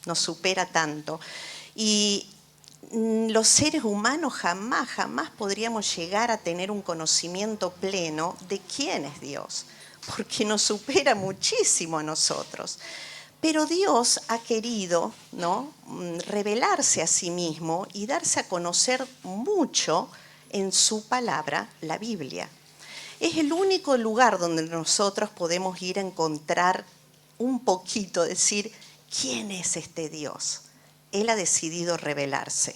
nos supera tanto. Y los seres humanos jamás podríamos llegar a tener un conocimiento pleno de quién es Dios, porque nos supera muchísimo a nosotros. Pero Dios ha querido, ¿no?, revelarse a sí mismo y darse a conocer mucho en su palabra, la Biblia. Es el único lugar donde nosotros podemos ir a encontrar un poquito, decir, ¿quién es este Dios? Él ha decidido revelarse.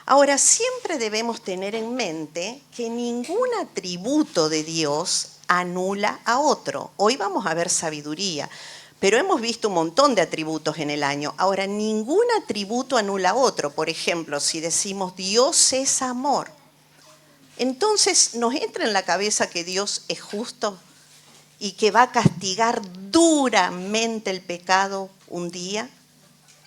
Ahora, siempre debemos tener en mente que ningún atributo de Dios anula a otro. Hoy vamos a ver sabiduría, pero hemos visto un montón de atributos en el año. Ahora, ningún atributo anula a otro. Por ejemplo, si decimos Dios es amor, entonces nos entra en la cabeza que Dios es justo y que va a castigar duramente el pecado un día.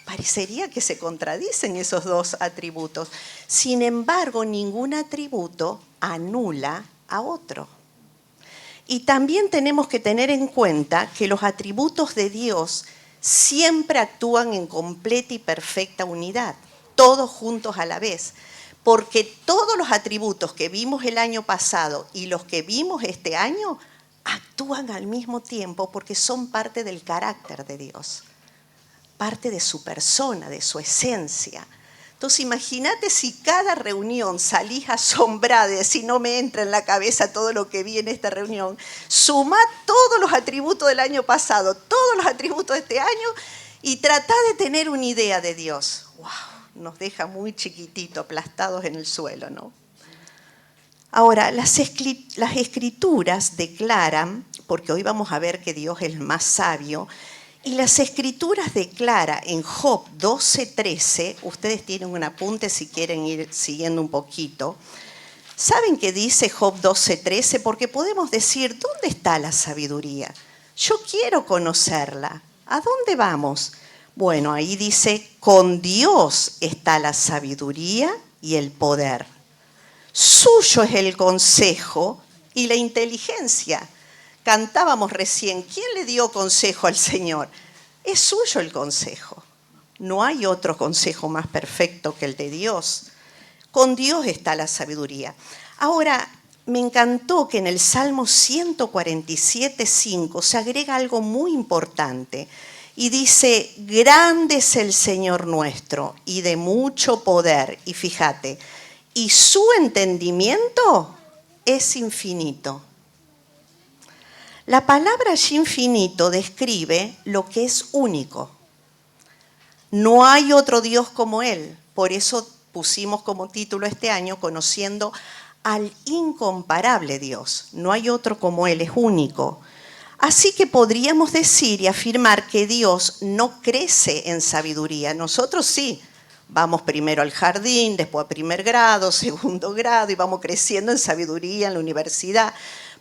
Parecería que se contradicen esos dos atributos. Sin embargo, ningún atributo anula a otro. Y también tenemos que tener en cuenta que los atributos de Dios siempre actúan en completa y perfecta unidad, todos juntos a la vez. Porque todos los atributos que vimos el año pasado y los que vimos este año actúan al mismo tiempo porque son parte del carácter de Dios, parte de su persona, de su esencia. Entonces imagínate si cada reunión salís asombrada de decir no me entra en la cabeza todo lo que vi en esta reunión, sumá todos los atributos del año pasado, todos los atributos de este año y tratá de tener una idea de Dios. ¡Wow! Nos deja muy chiquitito, aplastados en el suelo, ¿no? Ahora, las escrituras declaran, porque hoy vamos a ver que Dios es el más sabio, y las escrituras declaran en Job 12:13, ustedes tienen un apunte si quieren ir siguiendo un poquito. ¿Saben qué dice Job 12:13? Porque podemos decir, ¿dónde está la sabiduría? Yo quiero conocerla. ¿A dónde vamos? Bueno, ahí dice, con Dios está la sabiduría y el poder. Suyo es el consejo y la inteligencia. Cantábamos recién, ¿quién le dio consejo al Señor? Es suyo el consejo. No hay otro consejo más perfecto que el de Dios. Con Dios está la sabiduría. Ahora, me encantó que en el Salmo 147:5 se agrega algo muy importante. Y dice, grande es el Señor nuestro y de mucho poder. Y fíjate, y su entendimiento es infinito. La palabra allí infinito describe lo que es único. No hay otro Dios como Él. Por eso pusimos como título este año, conociendo al incomparable Dios. No hay otro como Él, es único. Así que podríamos decir y afirmar que Dios no crece en sabiduría. Nosotros sí. Vamos primero al jardín, después a primer grado, segundo grado, y vamos creciendo en sabiduría en la universidad.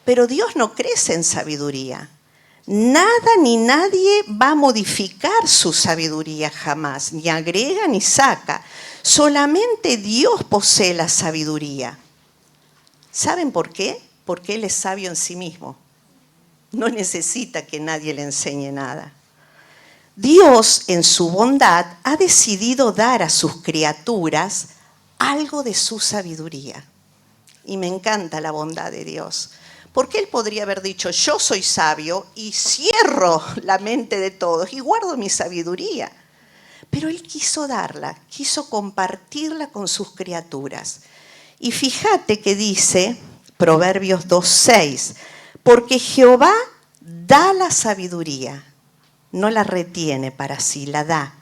Pero Dios no crece en sabiduría. Nada ni nadie va a modificar su sabiduría jamás, ni agrega ni saca. Solamente Dios posee la sabiduría. ¿Saben por qué? Porque Él es sabio en sí mismo. No necesita que nadie le enseñe nada. Dios, en su bondad, ha decidido dar a sus criaturas algo de su sabiduría. Y me encanta la bondad de Dios. Porque Él podría haber dicho, yo soy sabio y cierro la mente de todos y guardo mi sabiduría. Pero Él quiso darla, quiso compartirla con sus criaturas. Y fíjate que dice, Proverbios 2:6, porque Jehová da la sabiduría. No la retiene para sí, la da.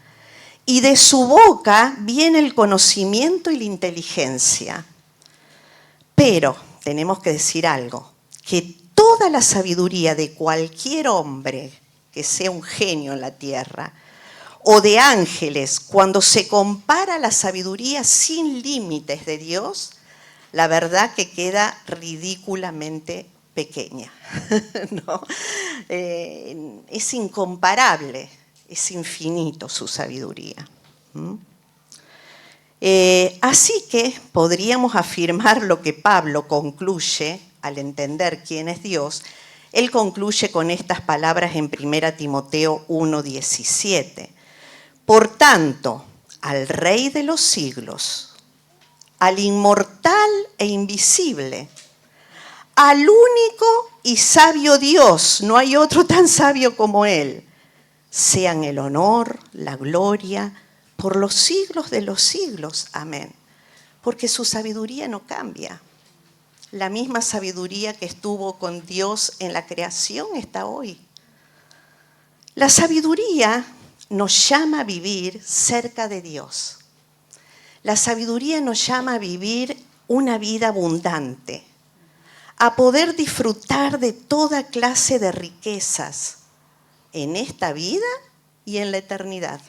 Y de su boca viene el conocimiento y la inteligencia. Pero tenemos que decir algo, que toda la sabiduría de cualquier hombre que sea un genio en la tierra, o de ángeles, cuando se compara la sabiduría sin límites de Dios, la verdad que queda ridículamente pequeña. ¿No? Es incomparable, es infinito su sabiduría. Así que podríamos afirmar lo que Pablo concluye al entender quién es Dios. Él concluye con estas palabras en 1 Timoteo 1:17. Por tanto, al Rey de los siglos, al inmortal e invisible, al único y sabio Dios, no hay otro tan sabio como Él, sean el honor, la gloria, por los siglos de los siglos. Amén. Porque su sabiduría no cambia. La misma sabiduría que estuvo con Dios en la creación está hoy. La sabiduría nos llama a vivir cerca de Dios. La sabiduría nos llama a vivir una vida abundante, a poder disfrutar de toda clase de riquezas en esta vida y en la eternidad.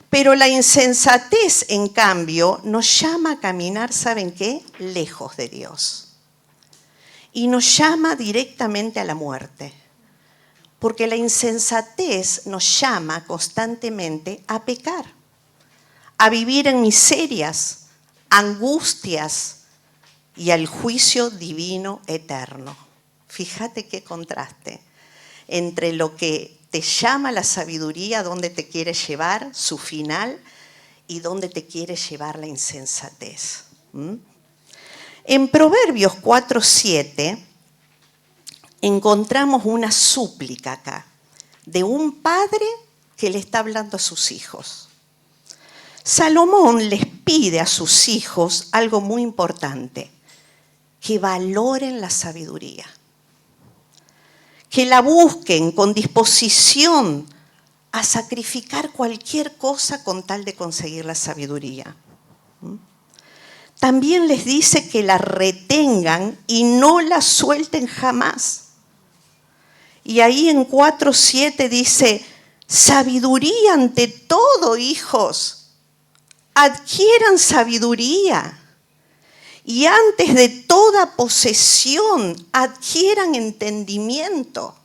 Pero la insensatez, en cambio, nos llama a caminar, ¿saben qué? Lejos de Dios. Y nos llama directamente a la muerte. Porque la insensatez nos llama constantemente a pecar, a vivir en miserias, angustias y al juicio divino eterno. Fíjate qué contraste entre lo que te llama la sabiduría, dónde te quiere llevar, su final, y dónde te quiere llevar la insensatez. En Proverbios 4:7 encontramos una súplica acá de un padre que le está hablando a sus hijos. Salomón les pide a sus hijos algo muy importante, que valoren la sabiduría, que la busquen con disposición a sacrificar cualquier cosa con tal de conseguir la sabiduría. También les dice que la retengan y no la suelten jamás. Y ahí en 4:7 dice, sabiduría ante todo, hijos, adquieran sabiduría. Y antes de toda posesión, adquieran entendimiento.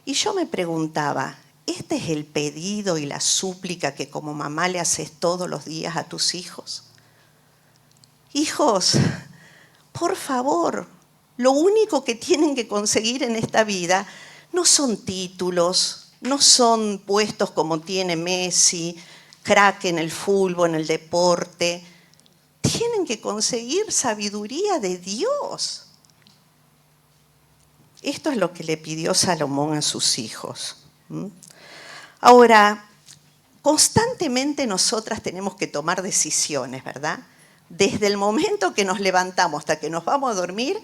Y yo me preguntaba, ¿este es el pedido y la súplica que como mamá le haces todos los días a tus hijos? Hijos, por favor, lo único que tienen que conseguir en esta vida no son títulos, no son puestos como tiene Messi, crack en el fútbol, en el deporte. Tienen que conseguir sabiduría de Dios. Esto es lo que le pidió Salomón a sus hijos. Ahora, constantemente nosotras tenemos que tomar decisiones, ¿verdad? Desde el momento que nos levantamos hasta que nos vamos a dormir,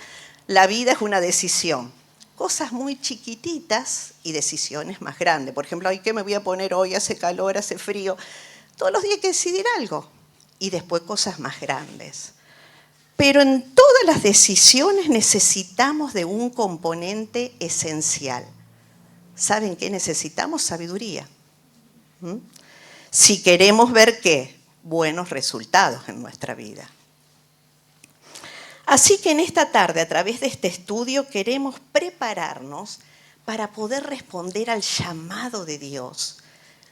la vida es una decisión. Cosas muy chiquititas y decisiones más grandes. Por ejemplo, ¿qué me voy a poner hoy? Hace calor, hace frío. Todos los días hay que decidir algo. Y después cosas más grandes. Pero en todas las decisiones necesitamos de un componente esencial. ¿Saben qué necesitamos? Sabiduría. Si queremos ver qué, buenos resultados en nuestra vida. Así que en esta tarde, a través de este estudio, queremos prepararnos para poder responder al llamado de Dios,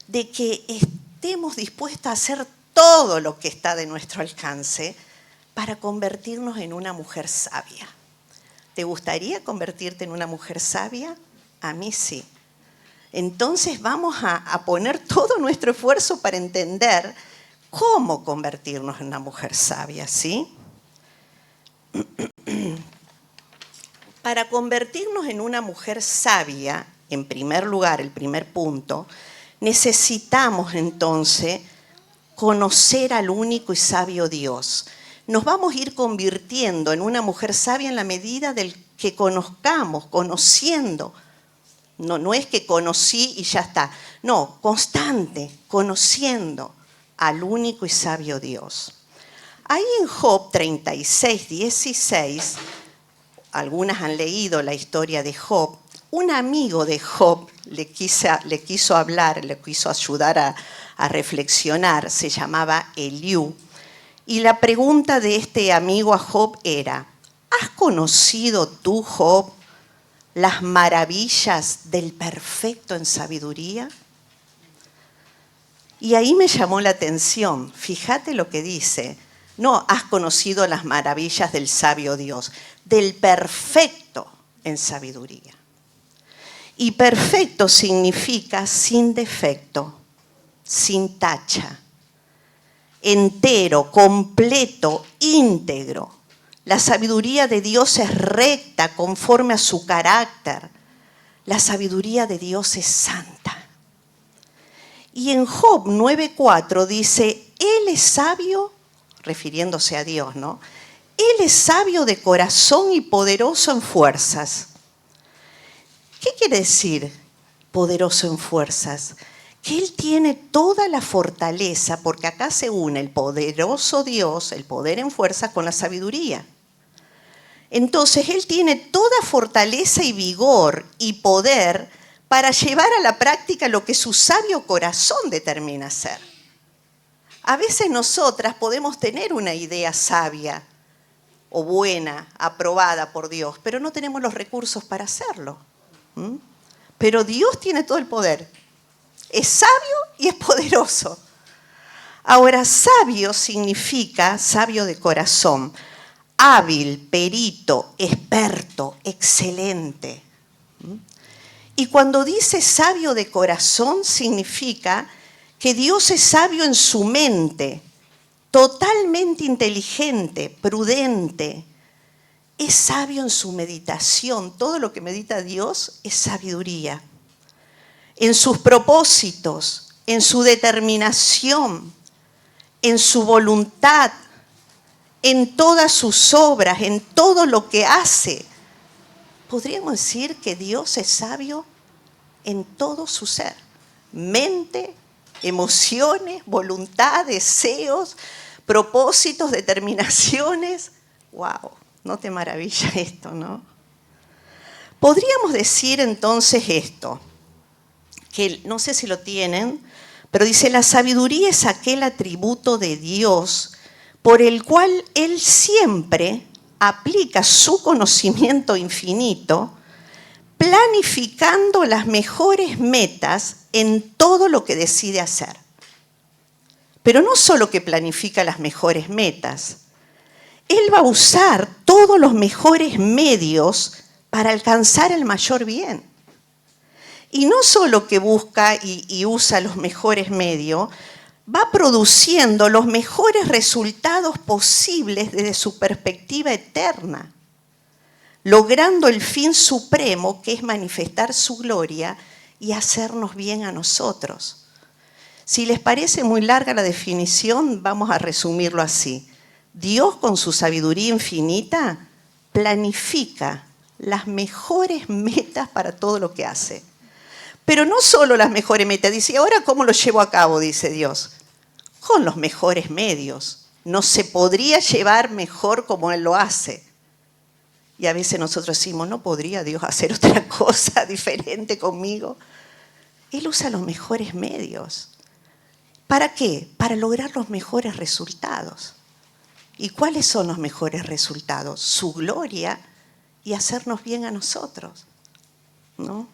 de que estemos dispuestos a hacer todo lo que está de nuestro alcance para convertirnos en una mujer sabia. ¿Te gustaría convertirte en una mujer sabia? A mí sí. Entonces vamos a poner todo nuestro esfuerzo para entender cómo convertirnos en una mujer sabia, ¿sí? Para convertirnos en una mujer sabia, en primer lugar, el primer punto, necesitamos entonces conocer al único y sabio Dios. Nos vamos a ir convirtiendo en una mujer sabia en la medida del que conozcamos, conociendo. No es que conocí y ya está. No, constante, conociendo al único y sabio Dios. Ahí en Job 36:16, algunas han leído la historia de Job. Un amigo de Job le quiso hablar, le quiso ayudar a reflexionar, se llamaba Eliú. Y la pregunta de este amigo a Job era, ¿has conocido tú, Job, las maravillas del perfecto en sabiduría? Y ahí me llamó la atención, fíjate lo que dice, no has conocido las maravillas del sabio Dios, del perfecto en sabiduría. Y perfecto significa sin defecto, sin tacha, entero, completo, íntegro. La sabiduría de Dios es recta, conforme a su carácter. La sabiduría de Dios es santa. Y en Job 9:4 dice, Él es sabio, refiriéndose a Dios, ¿no? Él es sabio de corazón y poderoso en fuerzas. ¿Qué quiere decir poderoso en fuerzas? Que Él tiene toda la fortaleza, porque acá se une el poderoso Dios, el poder en fuerzas, con la sabiduría. Entonces Él tiene toda fortaleza y vigor y poder para llevar a la práctica lo que su sabio corazón determina hacer. A veces nosotras podemos tener una idea sabia o buena, aprobada por Dios, pero no tenemos los recursos para hacerlo. Pero Dios tiene todo el poder. Es sabio y es poderoso. Ahora, sabio significa sabio de corazón, hábil, perito, experto, excelente. Y cuando dice sabio de corazón, significa que Dios es sabio en su mente, totalmente inteligente, prudente. Es sabio en su meditación. Todo lo que medita Dios es sabiduría. En sus propósitos, en su determinación, en su voluntad, en todas sus obras, en todo lo que hace. Podríamos decir que Dios es sabio en todo su ser. Mente, emociones, voluntad, deseos, propósitos, determinaciones. ¡Wow! ¿No te maravilla esto, no? Podríamos decir entonces esto, que no sé si lo tienen, pero dice, la sabiduría es aquel atributo de Dios por el cual Él siempre aplica su conocimiento infinito, planificando las mejores metas en todo lo que decide hacer. Pero no solo que planifica las mejores metas, Él va a usar todos los mejores medios para alcanzar el mayor bien. Y no solo que busca y usa los mejores medios, va produciendo los mejores resultados posibles desde su perspectiva eterna, logrando el fin supremo, que es manifestar su gloria y hacernos bien a nosotros. Si les parece muy larga la definición, vamos a resumirlo así. Dios, con su sabiduría infinita, planifica las mejores metas para todo lo que hace. Pero no solo las mejores metas. Dice, ¿ahora cómo lo llevo a cabo? Dice Dios. Con los mejores medios. No se podría llevar mejor como Él lo hace. Y a veces nosotros decimos, ¿no podría Dios hacer otra cosa diferente conmigo? Él usa los mejores medios. ¿Para qué? Para lograr los mejores resultados. ¿Y cuáles son los mejores resultados? Su gloria y hacernos bien a nosotros, ¿no?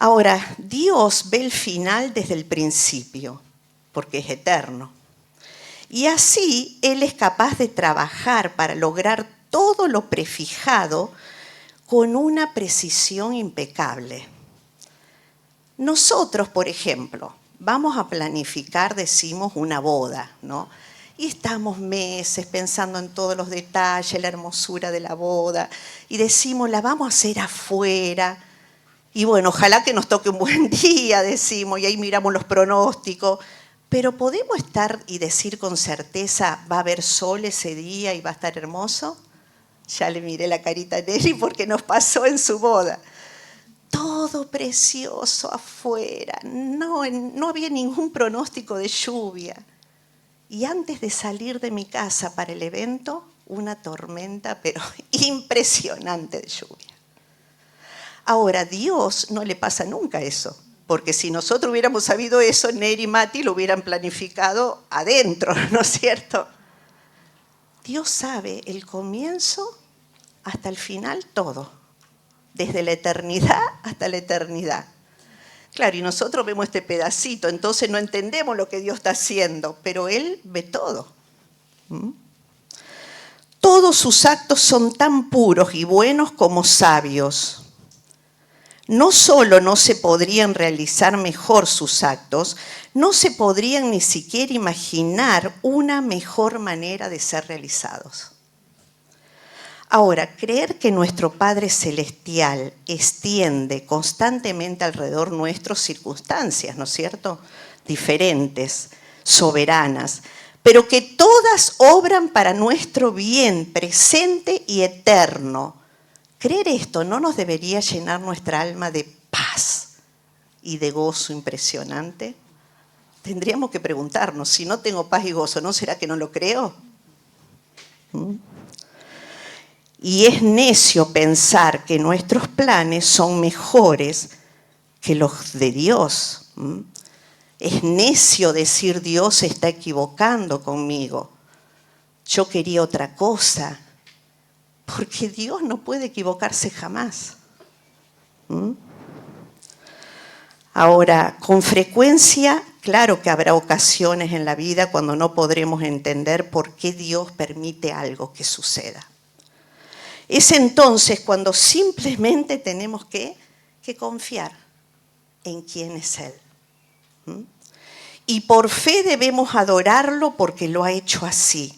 Ahora, Dios ve el final desde el principio, porque es eterno. Y así Él es capaz de trabajar para lograr todo lo prefijado con una precisión impecable. Nosotros, por ejemplo, vamos a planificar, decimos, una boda, ¿no? Y estamos meses pensando en todos los detalles, la hermosura de la boda, y decimos, la vamos a hacer afuera. Y bueno, ojalá que nos toque un buen día, decimos, y ahí miramos los pronósticos. Pero ¿podemos estar y decir con certeza, va a haber sol ese día y va a estar hermoso? Ya le miré la carita a Nelly porque nos pasó en su boda. Todo precioso afuera, no había ningún pronóstico de lluvia. Y antes de salir de mi casa para el evento, una tormenta, pero impresionante de lluvia. Ahora, a Dios no le pasa nunca eso, porque si nosotros hubiéramos sabido eso, Neri y Mati lo hubieran planificado adentro, ¿no es cierto? Dios sabe el comienzo hasta el final todo, desde la eternidad hasta la eternidad. Claro, y nosotros vemos este pedacito, entonces no entendemos lo que Dios está haciendo, pero Él ve todo. Todos sus actos son tan puros y buenos como sabios. no solo no se podrían realizar mejor sus actos, no se podrían ni siquiera imaginar una mejor manera de ser realizados. Ahora, creer que nuestro Padre Celestial extiende constantemente alrededor nuestras circunstancias, ¿no es cierto?, diferentes, soberanas, pero que todas obran para nuestro bien presente y eterno. Creer esto no nos debería llenar nuestra alma de paz y de gozo impresionante. Tendríamos que preguntarnos, si no tengo paz y gozo, ¿no será que no lo creo? Y es necio pensar que nuestros planes son mejores que los de Dios. Es necio decir Dios se está equivocando conmigo. Yo quería otra cosa. Porque Dios no puede equivocarse jamás. Ahora, con frecuencia, claro que habrá ocasiones en la vida cuando no podremos entender por qué Dios permite algo que suceda. Es entonces cuando simplemente tenemos que confiar en quién es Él. Y por fe debemos adorarlo porque lo ha hecho así.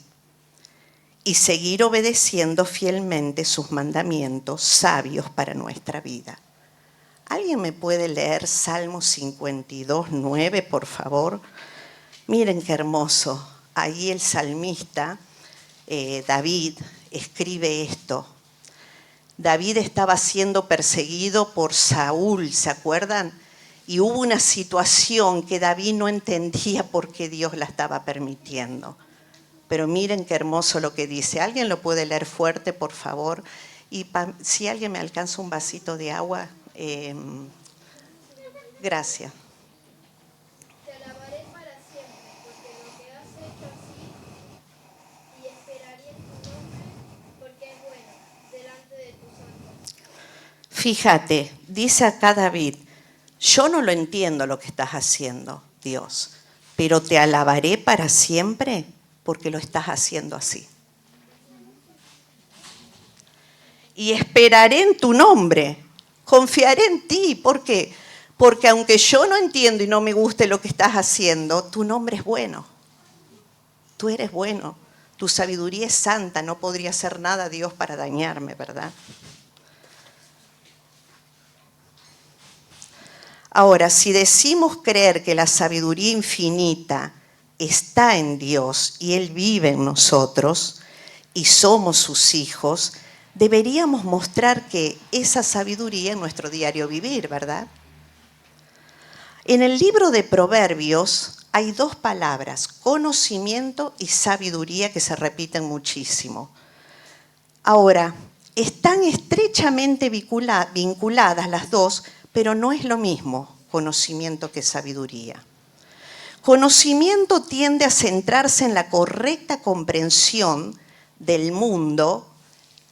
Y seguir obedeciendo fielmente sus mandamientos sabios para nuestra vida. ¿Alguien me puede leer Salmo 52, 9, por favor? Miren qué hermoso. Ahí el salmista, David, escribe esto. David estaba siendo perseguido por Saúl, ¿se acuerdan? Y hubo una situación que David no entendía por qué Dios la estaba permitiendo. Pero miren qué hermoso lo que dice. ¿Alguien lo puede leer fuerte, por favor? Y si alguien me alcanza un vasito de agua, gracias. Te alabaré para siempre, porque lo que has hecho así, y esperaré en tu nombre, porque es bueno, delante de tus santos. Fíjate, dice acá David, yo no lo entiendo lo que estás haciendo, Dios, pero te alabaré para siempre porque lo estás haciendo así. Y esperaré en tu nombre, confiaré en ti. ¿Por qué? Porque aunque yo no entiendo y no me guste lo que estás haciendo, tu nombre es bueno. Tú eres bueno. Tu sabiduría es santa. No podría hacer nada Dios para dañarme, ¿verdad? Ahora, si decimos creer que la sabiduría infinita está en Dios y Él vive en nosotros y somos sus hijos, deberíamos mostrar que esa sabiduría en nuestro diario vivir, ¿verdad? En el libro de Proverbios hay dos palabras, conocimiento y sabiduría, que se repiten muchísimo. Ahora, están estrechamente vinculadas las dos, pero no es lo mismo conocimiento que sabiduría. Conocimiento tiende a centrarse en la correcta comprensión del mundo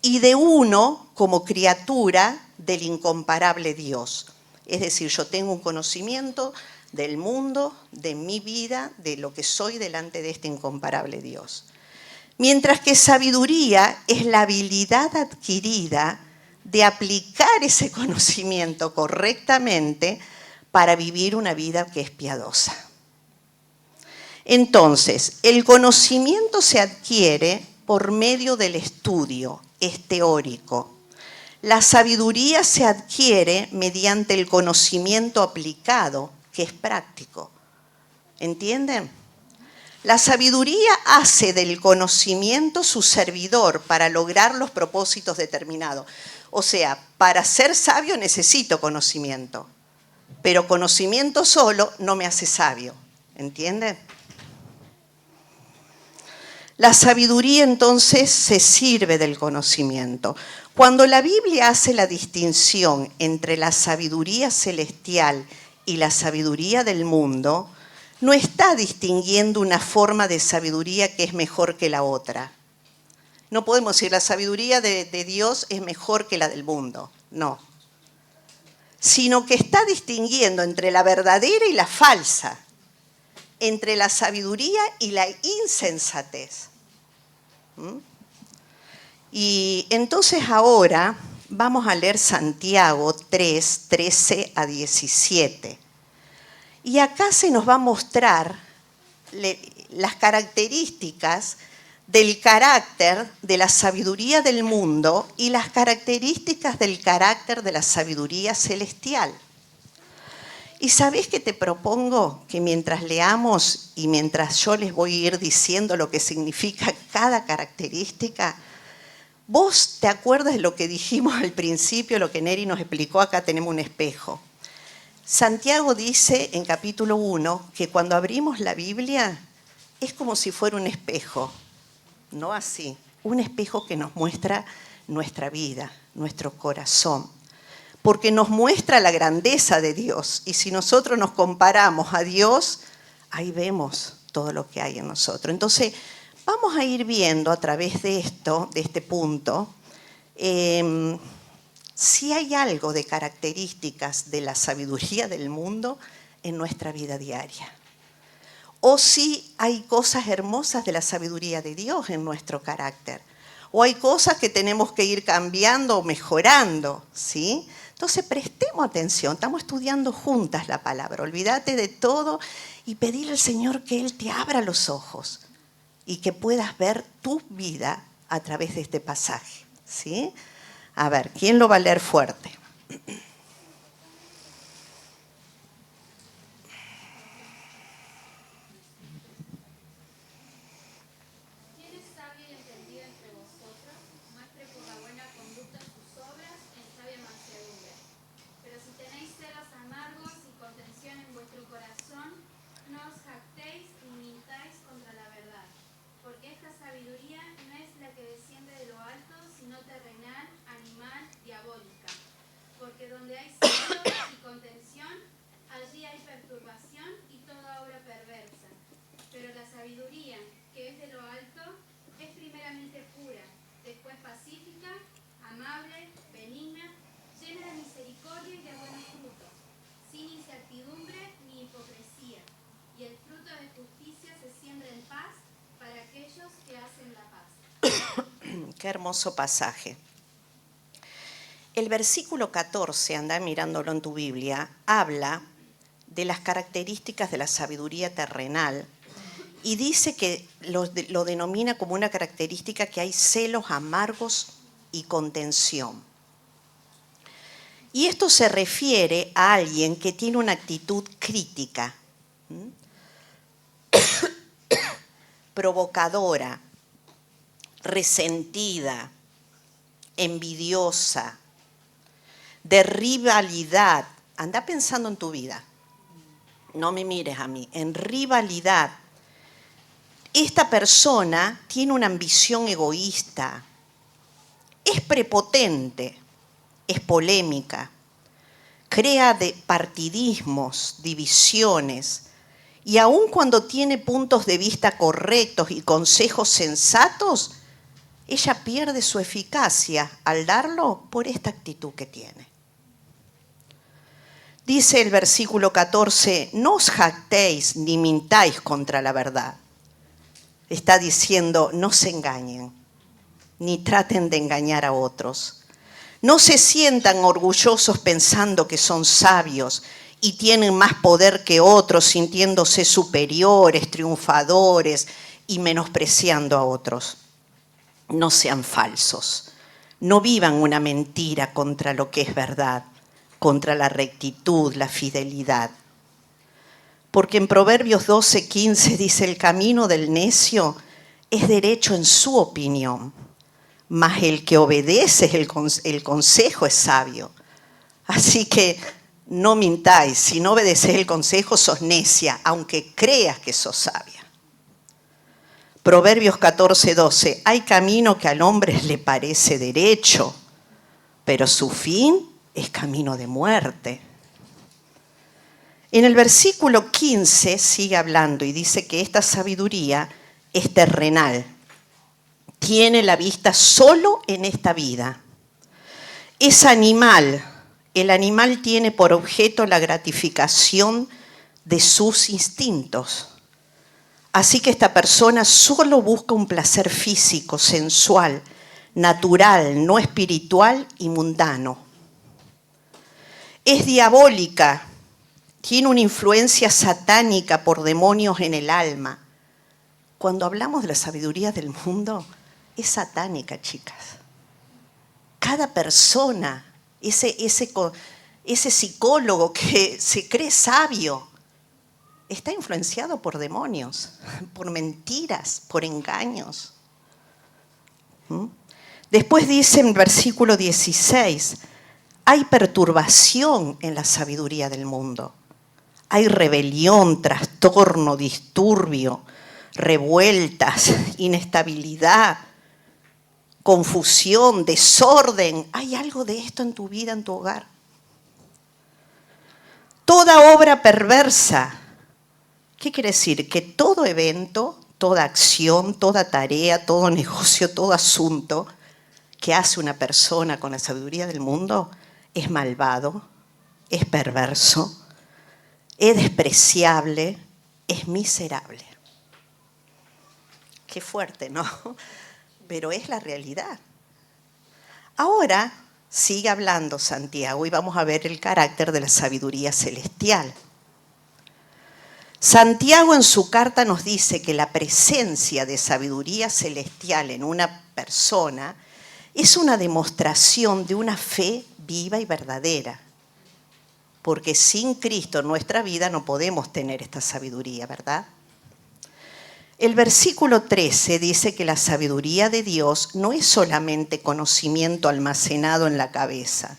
y de uno como criatura del incomparable Dios. Es decir, yo tengo un conocimiento del mundo, de mi vida, de lo que soy delante de este incomparable Dios. Mientras que sabiduría es la habilidad adquirida de aplicar ese conocimiento correctamente para vivir una vida que es piadosa. Entonces, el conocimiento se adquiere por medio del estudio, es teórico. La sabiduría se adquiere mediante el conocimiento aplicado, que es práctico. ¿Entienden? La sabiduría hace del conocimiento su servidor para lograr los propósitos determinados. O sea, para ser sabio necesito conocimiento, pero conocimiento solo no me hace sabio. ¿Entienden? La sabiduría entonces se sirve del conocimiento. Cuando la Biblia hace la distinción entre la sabiduría celestial y la sabiduría del mundo, no está distinguiendo una forma de sabiduría que es mejor que la otra. No podemos decir la sabiduría de Dios es mejor que la del mundo, no. Sino que está distinguiendo entre la verdadera y la falsa, entre la sabiduría y la insensatez. Y entonces ahora vamos a leer Santiago 3, 13 a 17. Y acá se nos va a mostrar las características del carácter de la sabiduría del mundo y las características del carácter de la sabiduría celestial. Y ¿sabés qué te propongo? Que mientras leamos y mientras yo les voy a ir diciendo lo que significa cada característica, vos te acuerdas de lo que dijimos al principio, lo que Neri nos explicó, acá tenemos un espejo. Santiago dice en capítulo 1 que cuando abrimos la Biblia es como si fuera un espejo, no así, un espejo que nos muestra nuestra vida, nuestro corazón, porque nos muestra la grandeza de Dios. Y si nosotros nos comparamos a Dios, ahí vemos todo lo que hay en nosotros. Entonces, vamos a ir viendo a través de esto, de este punto, si hay algo de características de la sabiduría del mundo en nuestra vida diaria. O si hay cosas hermosas de la sabiduría de Dios en nuestro carácter. O hay cosas que tenemos que ir cambiando o mejorando, ¿sí? Entonces prestemos atención, estamos estudiando juntas la palabra. Olvídate de todo y pedirle al Señor que Él te abra los ojos y que puedas ver tu vida a través de este pasaje, ¿sí? A ver, ¿quién lo va a leer fuerte? ¿Quién es sabio y entendido entre vosotros? Muestre por la buena conducta sus obras en sabia mansedumbre. Pero si tenéis celos amargos y contención en vuestro corazón, no os jactéis ni mintáis contra la verdad. Porque esta sabiduría no es la que desciende de lo alto, sino terrenal, animal, diabólica. Porque donde hay celos y contención, allí hay perturbación y toda obra perversa. Pero la sabiduría, que es de lo alto, es primeramente pura, después pacífica, amable, benigna, llena de misericordia y de buenos frutos, sin incertidumbre ni hipocresía. Y el fruto de justicia se siembra en paz para aquellos que hacen la paz. Qué hermoso pasaje. El versículo 14, anda mirándolo en tu Biblia, habla de las características de la sabiduría terrenal y dice que lo denomina como una característica que hay celos amargos y contención. Y esto se refiere a alguien que tiene una actitud crítica, provocadora, resentida, envidiosa, de rivalidad. Anda pensando en tu vida, no me mires a mí, en rivalidad. Esta persona tiene una ambición egoísta, es prepotente, es polémica, crea de partidismos, divisiones, y aun cuando tiene puntos de vista correctos y consejos sensatos, ella pierde su eficacia al darlo por esta actitud que tiene. Dice el versículo 14, no os jactéis ni mintáis contra la verdad. Está diciendo, no se engañen, ni traten de engañar a otros. No se sientan orgullosos pensando que son sabios y tienen más poder que otros, sintiéndose superiores, triunfadores y menospreciando a otros. No sean falsos, no vivan una mentira contra lo que es verdad, contra la rectitud, la fidelidad. Porque en Proverbios 12:15 dice, el camino del necio es derecho en su opinión, mas el que obedece el consejo es sabio. Así que no mintáis, si no obedeces el consejo sos necia, aunque creas que sos sabia. Proverbios 14:12, hay camino que al hombre le parece derecho, pero su fin es camino de muerte. En el versículo 15 sigue hablando y dice que esta sabiduría es terrenal, tiene la vista solo en esta vida. Es animal, el animal tiene por objeto la gratificación de sus instintos. Así que esta persona solo busca un placer físico, sensual, natural, no espiritual y mundano. Es diabólica, tiene una influencia satánica por demonios en el alma. Cuando hablamos de la sabiduría del mundo, es satánica, chicas. Cada persona, ese psicólogo que se cree sabio, está influenciado por demonios, por mentiras, por engaños. Después dice en el versículo 16, hay perturbación en la sabiduría del mundo. Hay rebelión, trastorno, disturbio, revueltas, inestabilidad, confusión, desorden. ¿Hay algo de esto en tu vida, en tu hogar? Toda obra perversa. ¿Qué quiere decir? Que todo evento, toda acción, toda tarea, todo negocio, todo asunto que hace una persona con la sabiduría del mundo es malvado, es perverso, es despreciable, es miserable. Qué fuerte, ¿no? Pero es la realidad. Ahora sigue hablando Santiago y vamos a ver el carácter de la sabiduría celestial. Santiago en su carta nos dice que la presencia de sabiduría celestial en una persona es una demostración de una fe viva y verdadera. Porque sin Cristo en nuestra vida no podemos tener esta sabiduría, ¿verdad? El versículo 13 dice que la sabiduría de Dios no es solamente conocimiento almacenado en la cabeza.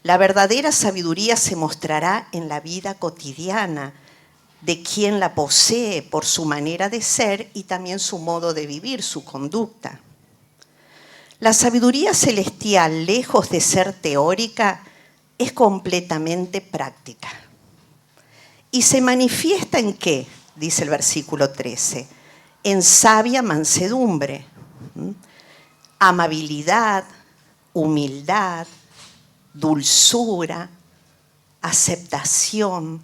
La verdadera sabiduría se mostrará en la vida cotidiana de quien la posee por su manera de ser y también su modo de vivir, su conducta. La sabiduría celestial, lejos de ser teórica, es completamente práctica. ¿Y se manifiesta en qué? Dice el versículo 13. En sabia mansedumbre, amabilidad, humildad, dulzura, aceptación.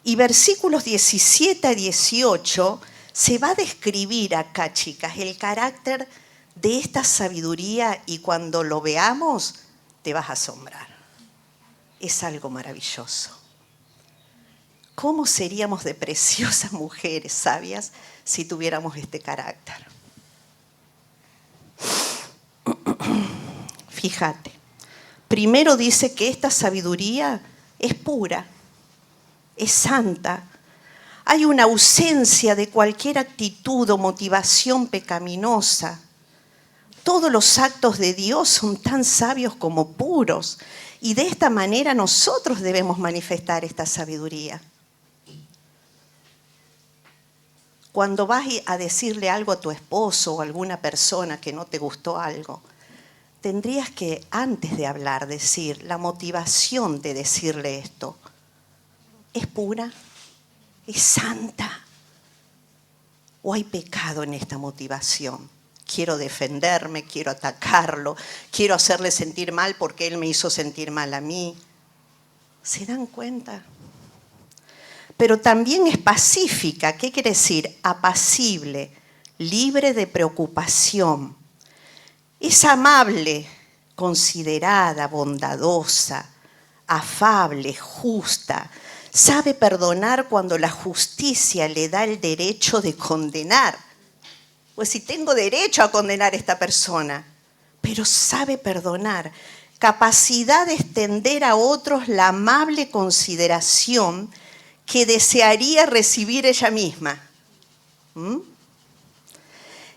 Y versículos 17 a 18 se va a describir acá, chicas, el carácter de esta sabiduría y cuando lo veamos te vas a asombrar. Es algo maravilloso. ¿Cómo seríamos de preciosas mujeres sabias si tuviéramos este carácter? Fíjate, primero dice que esta sabiduría es pura, es santa. Hay una ausencia de cualquier actitud o motivación pecaminosa. Todos los actos de Dios son tan sabios como puros y de esta manera nosotros debemos manifestar esta sabiduría. Cuando vas a decirle algo a tu esposo o a alguna persona que no te gustó algo, tendrías que, antes de hablar, decir la motivación de decirle esto. ¿Es pura? ¿Es santa? ¿O hay pecado en esta motivación? Quiero defenderme, quiero atacarlo, quiero hacerle sentir mal porque él me hizo sentir mal a mí. ¿Se dan cuenta? Pero también es pacífica. ¿Qué quiere decir? Apacible, libre de preocupación. Es amable, considerada, bondadosa, afable, justa. Sabe perdonar cuando la justicia le da el derecho de condenar. Pues si tengo derecho a condenar a esta persona, pero sabe perdonar. Capacidad de extender a otros la amable consideración que desearía recibir ella misma.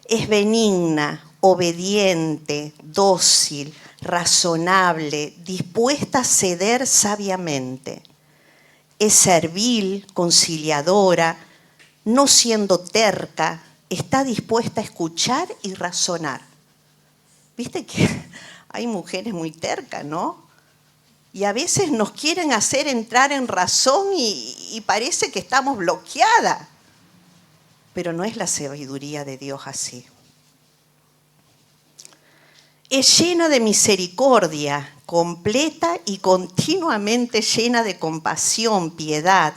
Es benigna, obediente, dócil, razonable, dispuesta a ceder sabiamente. Es servil, conciliadora, no siendo terca, está dispuesta a escuchar y razonar. ¿Viste que hay mujeres muy tercas, no? Y a veces nos quieren hacer entrar en razón y parece que estamos bloqueadas. Pero no es la sabiduría de Dios así. Es llena de misericordia, completa y continuamente llena de compasión, piedad.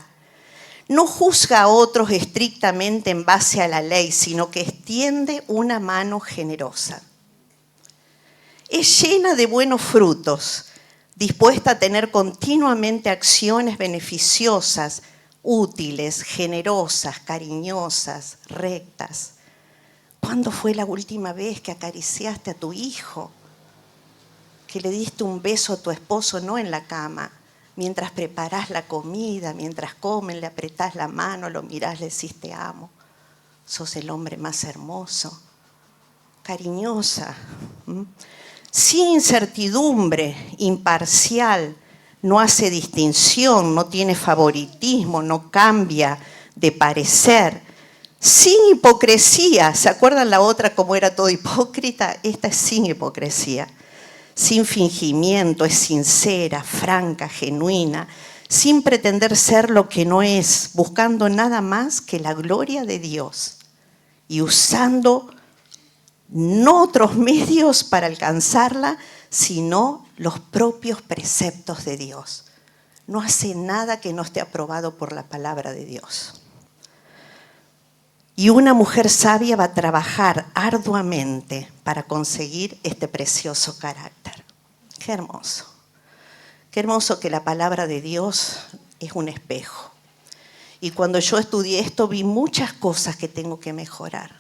No juzga a otros estrictamente en base a la ley, sino que extiende una mano generosa. Es llena de buenos frutos, dispuesta a tener continuamente acciones beneficiosas, útiles, generosas, cariñosas, rectas. ¿Cuándo fue la última vez que acariciaste a tu hijo? Que le diste un beso a tu esposo, no en la cama, mientras preparás la comida, mientras comen, le apretás la mano, lo mirás, le decís te amo. Sos el hombre más hermoso. Cariñosa, sin incertidumbre, imparcial, no hace distinción, no tiene favoritismo, no cambia de parecer, sin hipocresía. ¿Se acuerdan la otra cómo era todo hipócrita? Esta es sin hipocresía, sin fingimiento, es sincera, franca, genuina, sin pretender ser lo que no es, buscando nada más que la gloria de Dios y usando no otros medios para alcanzarla, sino los propios preceptos de Dios. No hace nada que no esté aprobado por la palabra de Dios. Y una mujer sabia va a trabajar arduamente para conseguir este precioso carácter. Qué hermoso. Qué hermoso que la palabra de Dios es un espejo. Y cuando yo estudié esto vi muchas cosas que tengo que mejorar.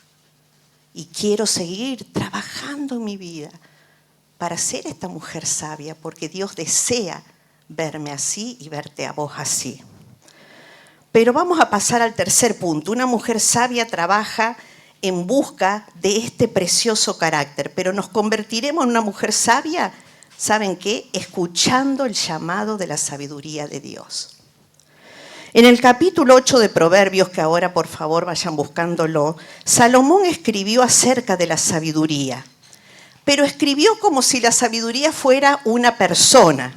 Y quiero seguir trabajando en mi vida para ser esta mujer sabia, porque Dios desea verme así y verte a vos así. Pero vamos a pasar al tercer punto. Una mujer sabia trabaja en busca de este precioso carácter, pero nos convertiremos en una mujer sabia, ¿saben qué? Escuchando el llamado de la sabiduría de Dios. En el capítulo 8 de Proverbios, que ahora por favor vayan buscándolo, Salomón escribió acerca de la sabiduría, pero escribió como si la sabiduría fuera una persona.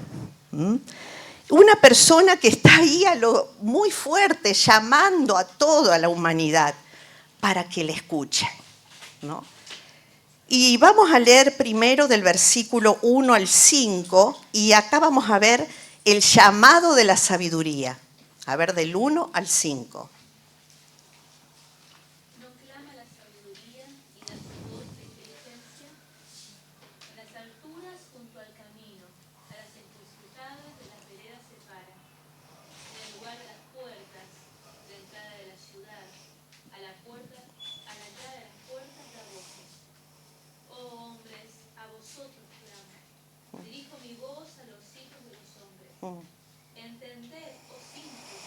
Una persona que está ahí a lo muy fuerte, llamando a toda la humanidad para que le escuche, ¿no? Y vamos a leer primero del versículo 1 al 5, y acá vamos a ver el llamado de la sabiduría. A ver, del 1 al 5. No clama la sabiduría y da su voz de inteligencia a las alturas junto al camino, a las encrucijadas de las veredas separa, en el lugar de las puertas, de la entrada de la ciudad, a la entrada de las puertas da voces. Oh hombres, a vosotros clamo, dirijo mi voz a los hijos de los hombres. Entended, oh simples,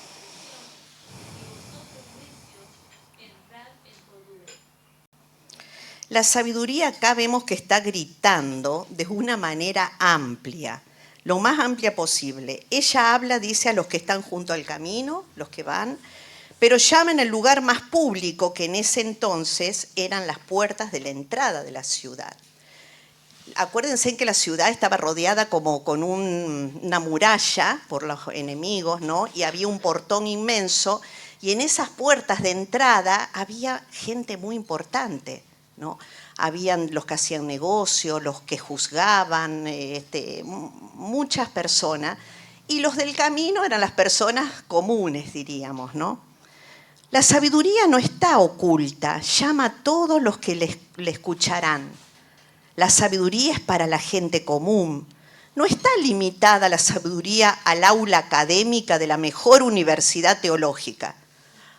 y vosotros necios, entrad en cordura. La sabiduría acá vemos que está gritando de una manera amplia, lo más amplia posible. Ella habla, dice, a los que están junto al camino, los que van, pero llama en el lugar más público, que en ese entonces eran las puertas de la entrada de la ciudad. Acuérdense que la ciudad estaba rodeada como con una muralla por los enemigos, ¿no? Y había un portón inmenso, y en esas puertas de entrada había gente muy importante, ¿no? Habían los que hacían negocio, los que juzgaban, muchas personas, y los del camino eran las personas comunes, diríamos, ¿no? La sabiduría no está oculta, llama a todos los que le escucharán. La sabiduría es para la gente común. No está limitada la sabiduría al aula académica de la mejor universidad teológica.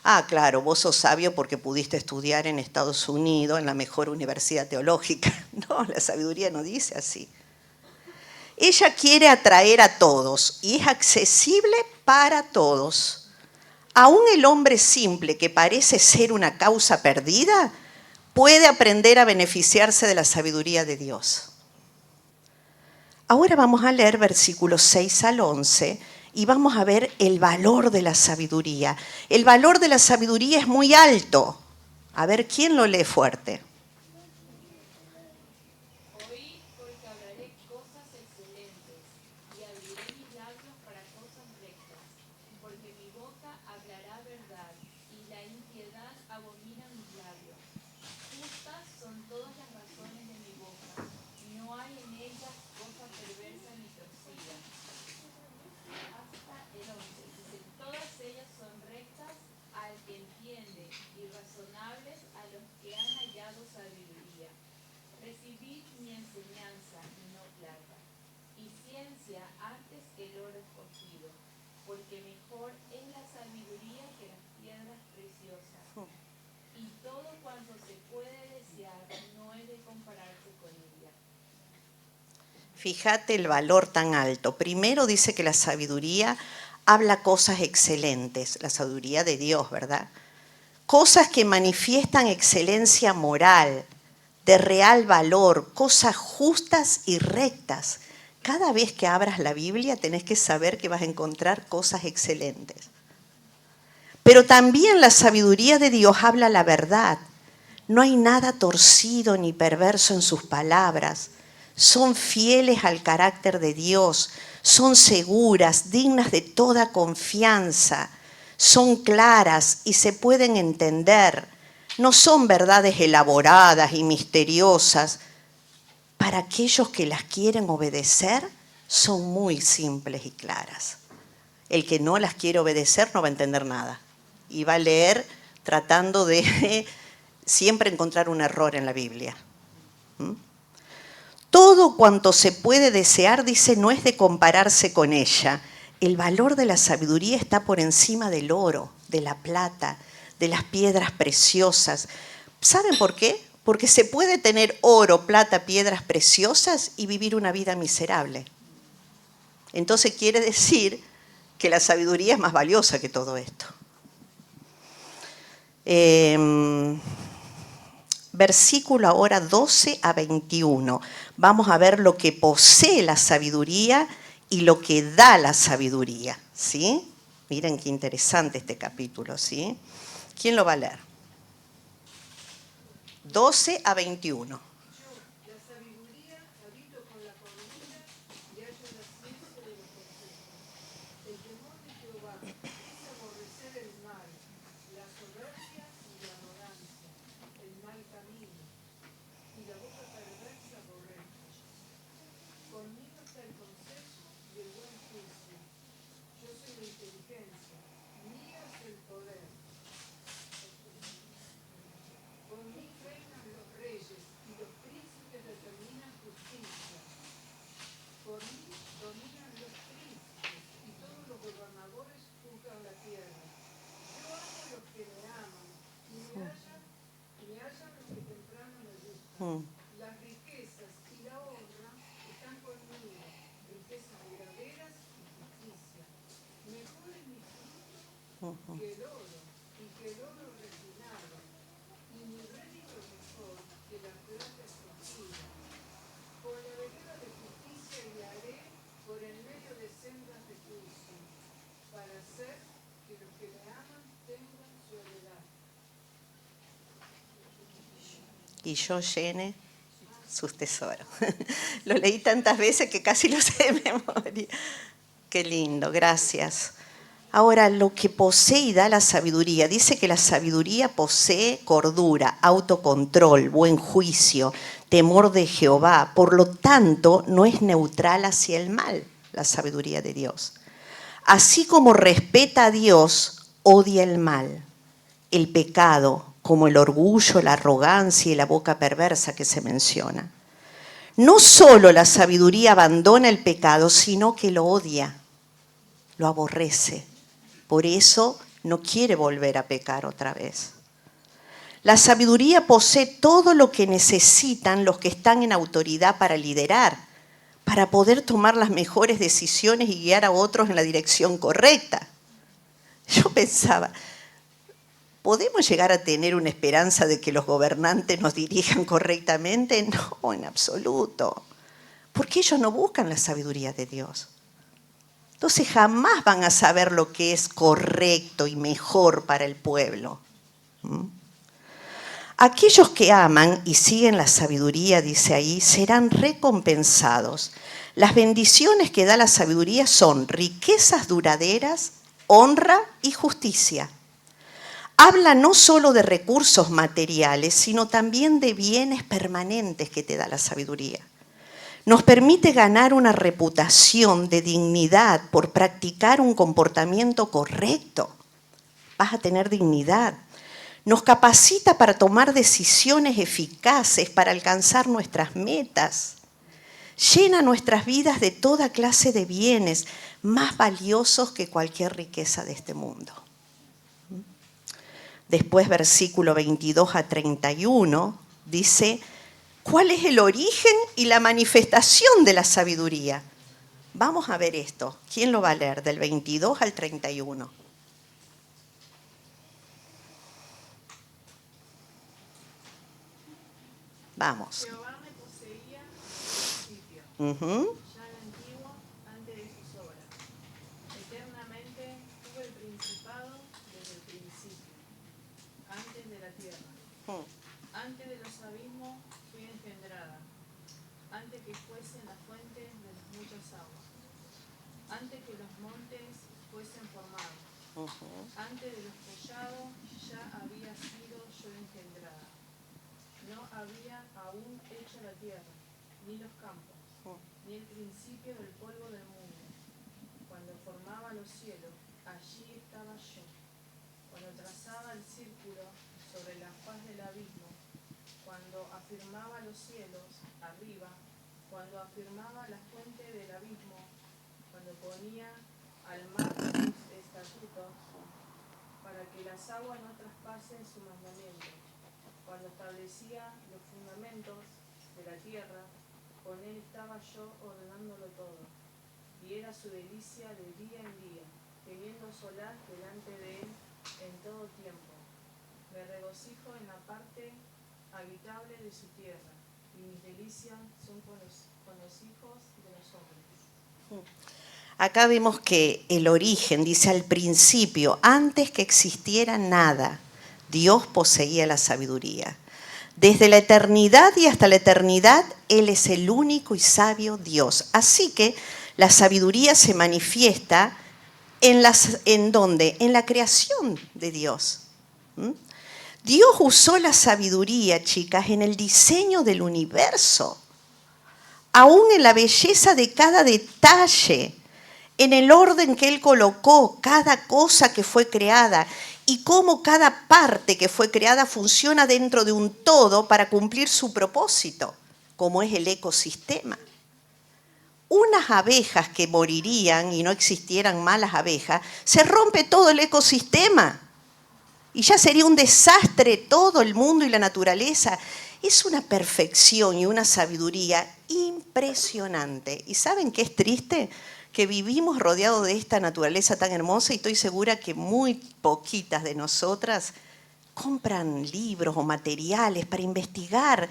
Ah, claro, vos sos sabio porque pudiste estudiar en Estados Unidos, en la mejor universidad teológica. No, la sabiduría no dice así. Ella quiere atraer a todos y es accesible para todos. Aún el hombre simple, que parece ser una causa perdida, puede aprender a beneficiarse de la sabiduría de Dios. Ahora vamos a leer versículos 6 al 11 y vamos a ver el valor de la sabiduría. El valor de la sabiduría es muy alto. A ver, ¿quién lo lee fuerte? Oí porque hablaré cosas excelentes y abriré mis labios para cosas rectas, porque mi boca hablará verdad y la impiedad abomina mis labios. Justas son todas las razones de mi boca, no hay en ellas cosa perversa ni torcida. Hasta el 11 dice, todas ellas son rectas al que entiende y razonables a los que han hallado sabiduría. Recibid mi enseñanza, Fíjate el valor tan alto. Primero dice que la sabiduría habla cosas excelentes, la sabiduría de Dios, ¿verdad? Cosas que manifiestan excelencia moral, de real valor, cosas justas y rectas. Cada vez que abras la Biblia tenés que saber que vas a encontrar cosas excelentes. Pero también la sabiduría de Dios habla la verdad. No hay nada torcido ni perverso en sus palabras. Son fieles al carácter de Dios, son seguras, dignas de toda confianza, son claras y se pueden entender. No son verdades elaboradas y misteriosas. Para aquellos que las quieren obedecer, son muy simples y claras. El que no las quiere obedecer no va a entender nada y va a leer tratando de siempre encontrar un error en la Biblia. Todo cuanto se puede desear, dice, no es de compararse con ella. El valor de la sabiduría está por encima del oro, de la plata, de las piedras preciosas. ¿Saben por qué? Porque se puede tener oro, plata, piedras preciosas y vivir una vida miserable. Entonces quiere decir que la sabiduría es más valiosa que todo esto. Versículo ahora 12 a 21. Vamos a ver lo que posee la sabiduría y lo que da la sabiduría, ¿sí? Miren qué interesante este capítulo, ¿sí? ¿Quién lo va a leer? 12 a 21. Las riquezas y la honra están conmigo, riquezas verdaderas y justicia. Mejor es mi fruto que el oro y que el oro refinado, y mi rédito mejor que la plata escogida. Por la vereda de justicia guiaré por el medio de sendas de juicio, para hacer que los que me aman tengan su heredad. Y yo llene sus tesoros. Lo leí tantas veces que casi lo sé de memoria. Qué lindo, gracias. Ahora, lo que posee y da la sabiduría. Dice que la sabiduría posee cordura, autocontrol, buen juicio, temor de Jehová. Por lo tanto, no es neutral hacia el mal, la sabiduría de Dios. Así como respeta a Dios, odia el mal, el pecado, como el orgullo, la arrogancia y la boca perversa que se menciona. No solo la sabiduría abandona el pecado, sino que lo odia, lo aborrece. Por eso no quiere volver a pecar otra vez. La sabiduría posee todo lo que necesitan los que están en autoridad para liderar, para poder tomar las mejores decisiones y guiar a otros en la dirección correcta. Yo pensaba, ¿podemos llegar a tener una esperanza de que los gobernantes nos dirijan correctamente? No, en absoluto. Porque ellos no buscan la sabiduría de Dios. Entonces jamás van a saber lo que es correcto y mejor para el pueblo. Aquellos que aman y siguen la sabiduría, dice ahí, serán recompensados. Las bendiciones que da la sabiduría son riquezas duraderas, honra y justicia. Habla no solo de recursos materiales, sino también de bienes permanentes que te da la sabiduría. Nos permite ganar una reputación de dignidad por practicar un comportamiento correcto. Vas a tener dignidad. Nos capacita para tomar decisiones eficaces, para alcanzar nuestras metas. Llena nuestras vidas de toda clase de bienes más valiosos que cualquier riqueza de este mundo. Después, versículo 22 a 31, dice: ¿Cuál es el origen y la manifestación de la sabiduría? Vamos a ver esto. ¿Quién lo va a leer? Del 22 al 31. Vamos. Jehová me poseía en el principio, ya en el antiguo, antes de sus obras. Eternamente tuve el principado desde el principio, antes de la tierra. Antes de los abismos fui engendrada, antes que fuesen la fuente de las muchas aguas, antes que los montes fuesen formados, antes de los collados ya había sido yo engendrada. No había aún hecho la tierra, ni los campos, ni el principio del polvo del mundo. Cuando formaba los cielos, allí estaba yo. Cuando trazaba el círculo sobre la faz del abismo, cuando afirmaba los cielos arriba, cuando afirmaba la fuente del abismo, cuando ponía al mar sus estatutos, para que las aguas no traspasen su mandamiento, cuando establecía los fundamentos de la tierra, con él estaba yo ordenándolo todo, y era su delicia de día en día, teniendo solaz delante de él en todo tiempo. Me regocijo en la parte habitable de su tierra, y mis delicias son con los hijos de los hombres. Acá vemos que el origen, dice al principio, antes que existiera nada, Dios poseía la sabiduría. Desde la eternidad y hasta la eternidad, Él es el único y sabio Dios. Así que la sabiduría se manifiesta ¿en dónde? En la creación de Dios. Dios usó la sabiduría, chicas, en el diseño del universo, aún en la belleza de cada detalle, en el orden que Él colocó cada cosa que fue creada y cómo cada parte que fue creada funciona dentro de un todo para cumplir su propósito, como es el ecosistema. Unas abejas que morirían y no existieran malas abejas, se rompe todo el ecosistema y ya sería un desastre todo el mundo y la naturaleza. Es una perfección y una sabiduría impresionante. ¿Y saben qué es triste? Que vivimos rodeados de esta naturaleza tan hermosa y estoy segura que muy poquitas de nosotras compran libros o materiales para investigar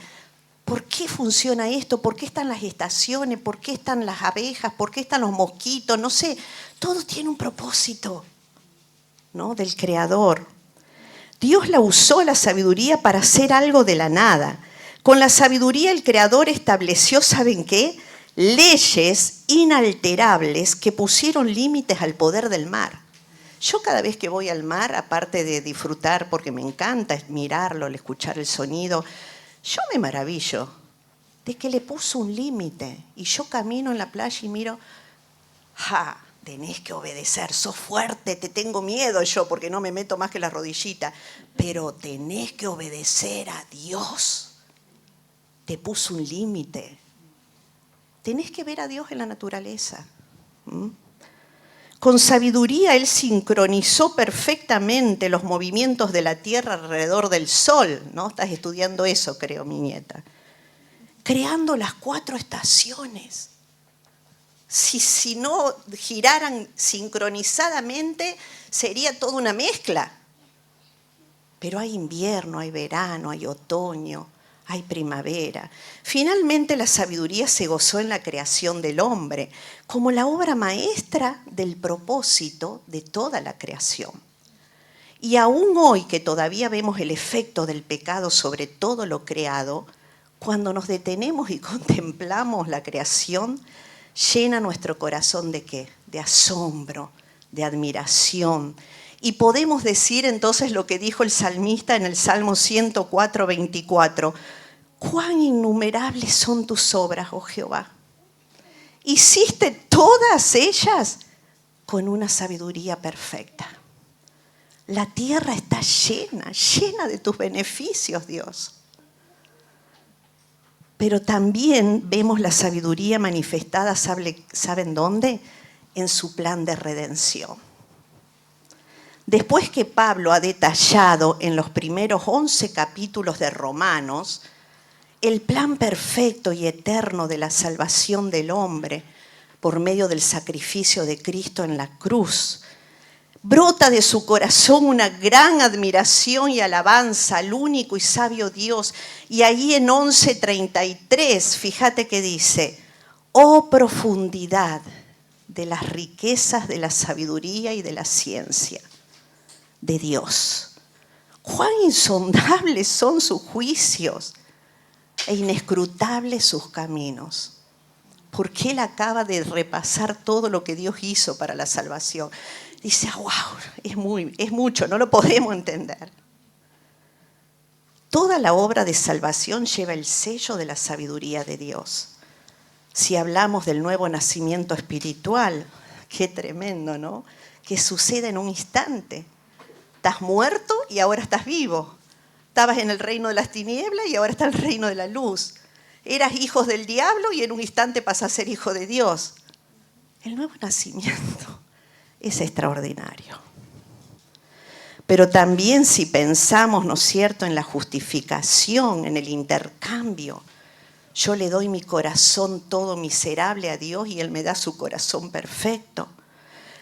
por qué funciona esto, por qué están las estaciones, por qué están las abejas, por qué están los mosquitos, no sé, todo tiene un propósito, ¿no? Del Creador. Dios la usó la sabiduría para hacer algo de la nada. Con la sabiduría el Creador estableció, ¿saben qué? Leyes inalterables que pusieron límites al poder del mar. Yo cada vez que voy al mar, aparte de disfrutar, porque me encanta mirarlo, escuchar el sonido, yo me maravillo de que le puso un límite. Y yo camino en la playa y miro, ¡ja! Tenés que obedecer, sos fuerte, te tengo miedo yo porque no me meto más que la rodillita, pero tenés que obedecer a Dios. Te puso un límite. Tenés que ver a Dios en la naturaleza. Con sabiduría Él sincronizó perfectamente los movimientos de la Tierra alrededor del Sol, ¿no? Estás estudiando eso, creo, mi nieta. Creando las 4 estaciones. Si no giraran sincronizadamente, sería toda una mezcla. Pero hay invierno, hay verano, hay otoño, hay primavera. Finalmente la sabiduría se gozó en la creación del hombre, como la obra maestra del propósito de toda la creación. Y aún hoy que todavía vemos el efecto del pecado sobre todo lo creado, cuando nos detenemos y contemplamos la creación, llena nuestro corazón ¿de qué? De asombro, de admiración. Y podemos decir entonces lo que dijo el salmista en el Salmo 104, 24. ¡Cuán innumerables son tus obras, oh Jehová! Hiciste todas ellas con una sabiduría perfecta. La tierra está llena, llena de tus beneficios, Dios. Pero también vemos la sabiduría manifestada, ¿saben dónde? En su plan de redención. Después que Pablo ha detallado en los primeros 11 capítulos de Romanos El plan perfecto y eterno de la salvación del hombre por medio del sacrificio de Cristo en la cruz. Brota de su corazón una gran admiración y alabanza al único y sabio Dios. Y ahí en 11:33, fíjate que dice, oh profundidad de las riquezas de la sabiduría y de la ciencia de Dios. Cuán insondables son sus juicios e inescrutables sus caminos. Porque él acaba de repasar todo lo que Dios hizo para la salvación. Dice, wow, es mucho, no lo podemos entender. Toda la obra de salvación lleva el sello de la sabiduría de Dios. Si hablamos del nuevo nacimiento espiritual, qué tremendo, ¿no? Que sucede en un instante. Estás muerto y ahora estás vivo. Estabas en el reino de las tinieblas y ahora estás en el reino de la luz. Eras hijos del diablo y en un instante pasas a ser hijo de Dios. El nuevo nacimiento es extraordinario. Pero también si pensamos, ¿no es cierto?, en la justificación, en el intercambio. Yo le doy mi corazón todo miserable a Dios y Él me da su corazón perfecto.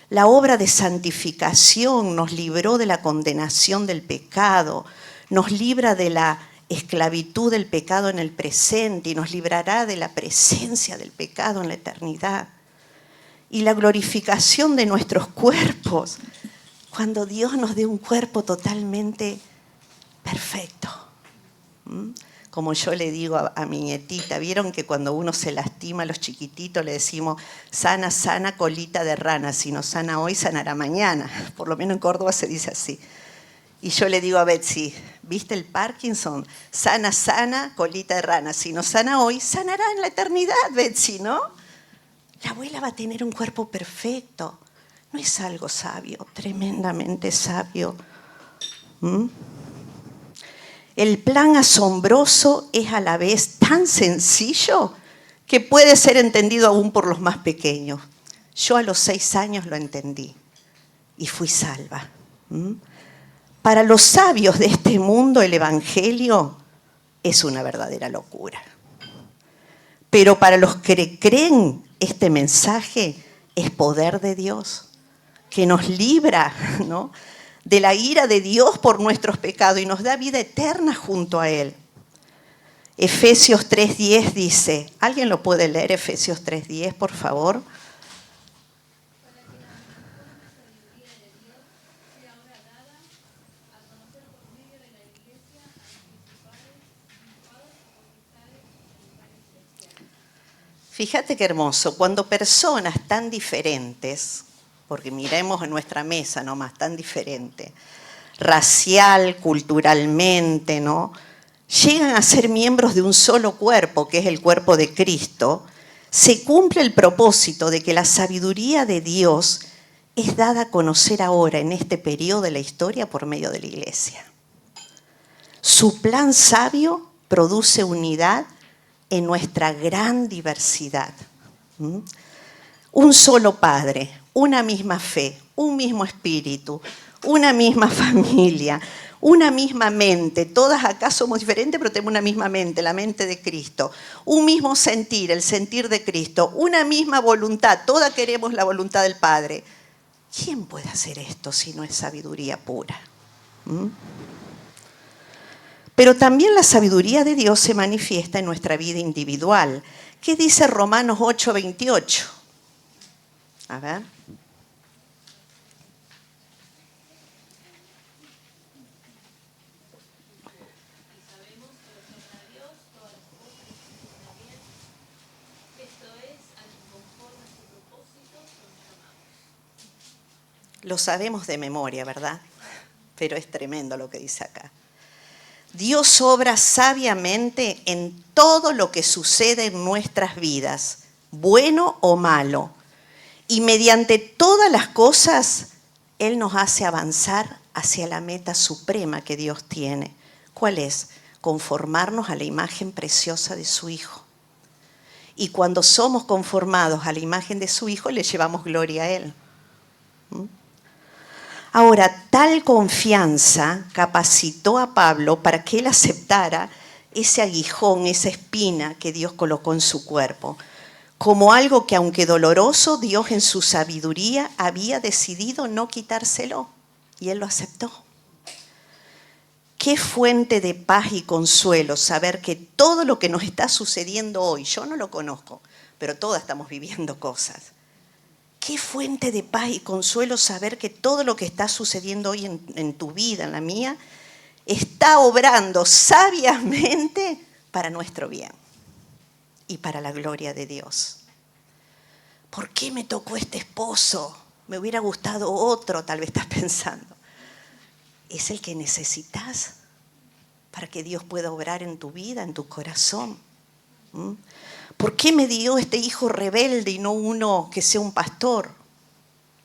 La obra de santificación nos libró de la condenación del pecado, nos libra de la esclavitud del pecado en el presente y nos librará de la presencia del pecado en la eternidad. Y la glorificación de nuestros cuerpos, cuando Dios nos dé un cuerpo totalmente perfecto. Como yo le digo a mi nietita, vieron que cuando uno se lastima a los chiquititos le decimos sana, sana, colita de rana, si no sana hoy, sanará mañana. Por lo menos en Córdoba se dice así. Y yo le digo a Betsy, ¿viste el Parkinson? Sana, sana, colita de rana. Si no sana hoy, sanará en la eternidad, Betsy, ¿no? La abuela va a tener un cuerpo perfecto. No es algo sabio, tremendamente sabio. El plan asombroso es a la vez tan sencillo que puede ser entendido aún por los más pequeños. Yo a los 6 años lo entendí y fui salva. Para los sabios de este mundo el Evangelio es una verdadera locura. Pero para los que creen este mensaje es poder de Dios, que nos libra, ¿no?, de la ira de Dios por nuestros pecados y nos da vida eterna junto a Él. Efesios 3:10 dice, ¿alguien lo puede leer? Efesios 3:10, por favor. Fíjate qué hermoso, cuando personas tan diferentes, porque miremos en nuestra mesa nomás, tan diferente, racial, culturalmente, ¿no?, llegan a ser miembros de un solo cuerpo, que es el cuerpo de Cristo, se cumple el propósito de que la sabiduría de Dios es dada a conocer ahora en este periodo de la historia por medio de la Iglesia. Su plan sabio produce unidad en nuestra gran diversidad. Un solo Padre, una misma fe, un mismo espíritu, una misma familia, una misma mente. Todas acá somos diferentes, pero tenemos una misma mente, la mente de Cristo. Un mismo sentir, el sentir de Cristo. Una misma voluntad, todas queremos la voluntad del Padre. ¿Quién puede hacer esto si no es sabiduría pura? Pero también la sabiduría de Dios se manifiesta en nuestra vida individual. ¿Qué dice Romanos 8:28? A ver. Lo sabemos de memoria, ¿verdad? Pero es tremendo lo que dice acá. Dios obra sabiamente en todo lo que sucede en nuestras vidas, bueno o malo. Y mediante todas las cosas, Él nos hace avanzar hacia la meta suprema que Dios tiene. ¿Cuál es? Conformarnos a la imagen preciosa de su Hijo. Y cuando somos conformados a la imagen de su Hijo, le llevamos gloria a Él. Ahora, tal confianza capacitó a Pablo para que él aceptara ese aguijón, esa espina que Dios colocó en su cuerpo, como algo que, aunque doloroso, Dios en su sabiduría había decidido no quitárselo, y Él lo aceptó. Qué fuente de paz y consuelo saber que todo lo que nos está sucediendo hoy, yo no lo conozco, pero todas estamos viviendo cosas. Qué fuente de paz y consuelo saber que todo lo que está sucediendo hoy en tu vida, en la mía, está obrando sabiamente para nuestro bien y para la gloria de Dios. ¿Por qué me tocó este esposo? Me hubiera gustado otro, tal vez estás pensando. Es el que necesitas para que Dios pueda obrar en tu vida, en tu corazón. ¿Por qué me dio este hijo rebelde y no uno que sea un pastor?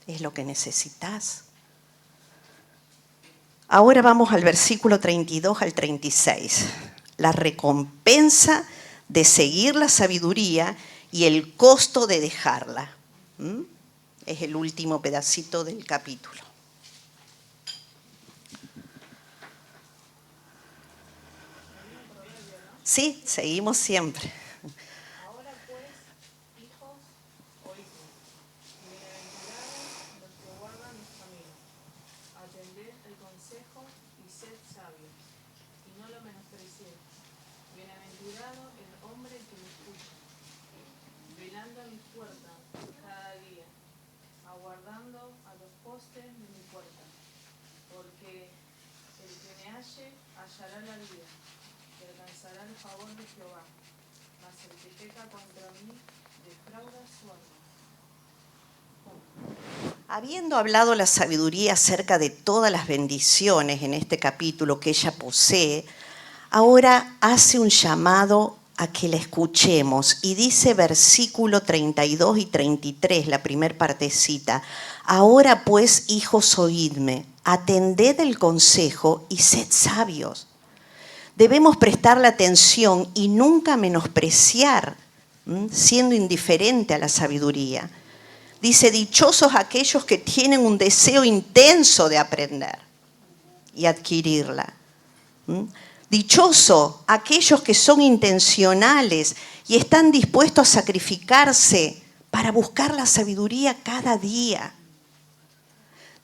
Es lo que necesitas. Ahora vamos al versículo 32 al 36. La recompensa de seguir la sabiduría y el costo de dejarla. Es el último pedacito del capítulo. Sí, seguimos siempre. Ahora pues, hijos o hijas, bienaventurados los que guardan los caminos. Atended el consejo y sed sabios, y no lo menospreciéis. Bienaventurado el hombre que me escucha, velando a mi puerta cada día, aguardando a los postes de mi puerta, porque el que me halle hallará la vida, y alcanzará el favor de Jehová, mas el que peca contra mí defrauda su alma. Habiendo hablado la sabiduría acerca de todas las bendiciones en este capítulo que ella posee, ahora hace un llamado a que la escuchemos y dice versículo 32 y 33, la primer partecita: ahora pues, hijos, oídme, atended el consejo y sed sabios. Debemos prestarle atención y nunca menospreciar, siendo indiferente a la sabiduría. Dice, dichosos aquellos que tienen un deseo intenso de aprender y adquirirla. Dichosos aquellos que son intencionales y están dispuestos a sacrificarse para buscar la sabiduría cada día.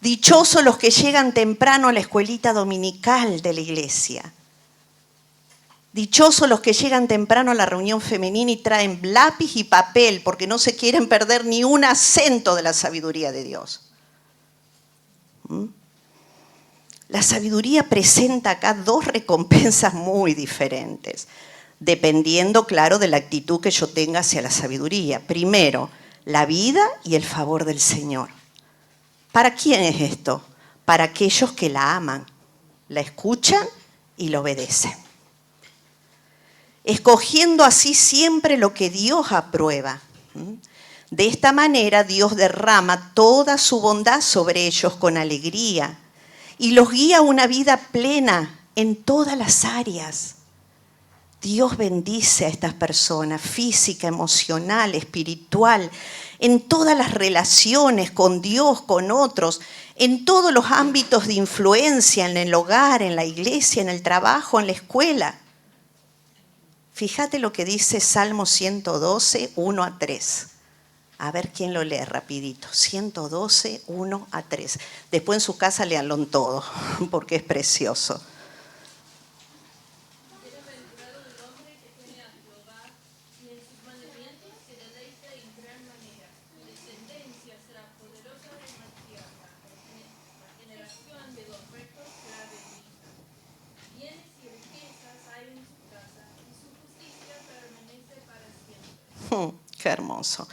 Dichosos los que llegan temprano a la escuelita dominical de la iglesia. Dichosos los que llegan temprano a la reunión femenina y traen lápiz y papel porque no se quieren perder ni un acento de la sabiduría de Dios. La sabiduría presenta acá dos recompensas muy diferentes, dependiendo, claro, de la actitud que yo tenga hacia la sabiduría. Primero, la vida y el favor del Señor. ¿Para quién es esto? Para aquellos que la aman, la escuchan y la obedecen. Escogiendo así siempre lo que Dios aprueba. De esta manera Dios derrama toda su bondad sobre ellos con alegría y los guía a una vida plena en todas las áreas. Dios bendice a estas personas, física, emocional, espiritual, en todas las relaciones con Dios, con otros, en todos los ámbitos de influencia, en el hogar, en la iglesia, en el trabajo, en la escuela. Fíjate lo que dice Salmo 112, 1 a 3. A ver quién lo lee rapidito. 112, 1 a 3. Después en su casa léanlo todo, porque es precioso. Bienaventurado el hombre que tiene a Jehová y en sus mandamientos se deleita en gran manera. Su descendencia será poderosa en la tierra. La generación de los rectos será bendita. Bienes y riquezas hay en su casa y su justicia permanece para siempre. Qué hermoso.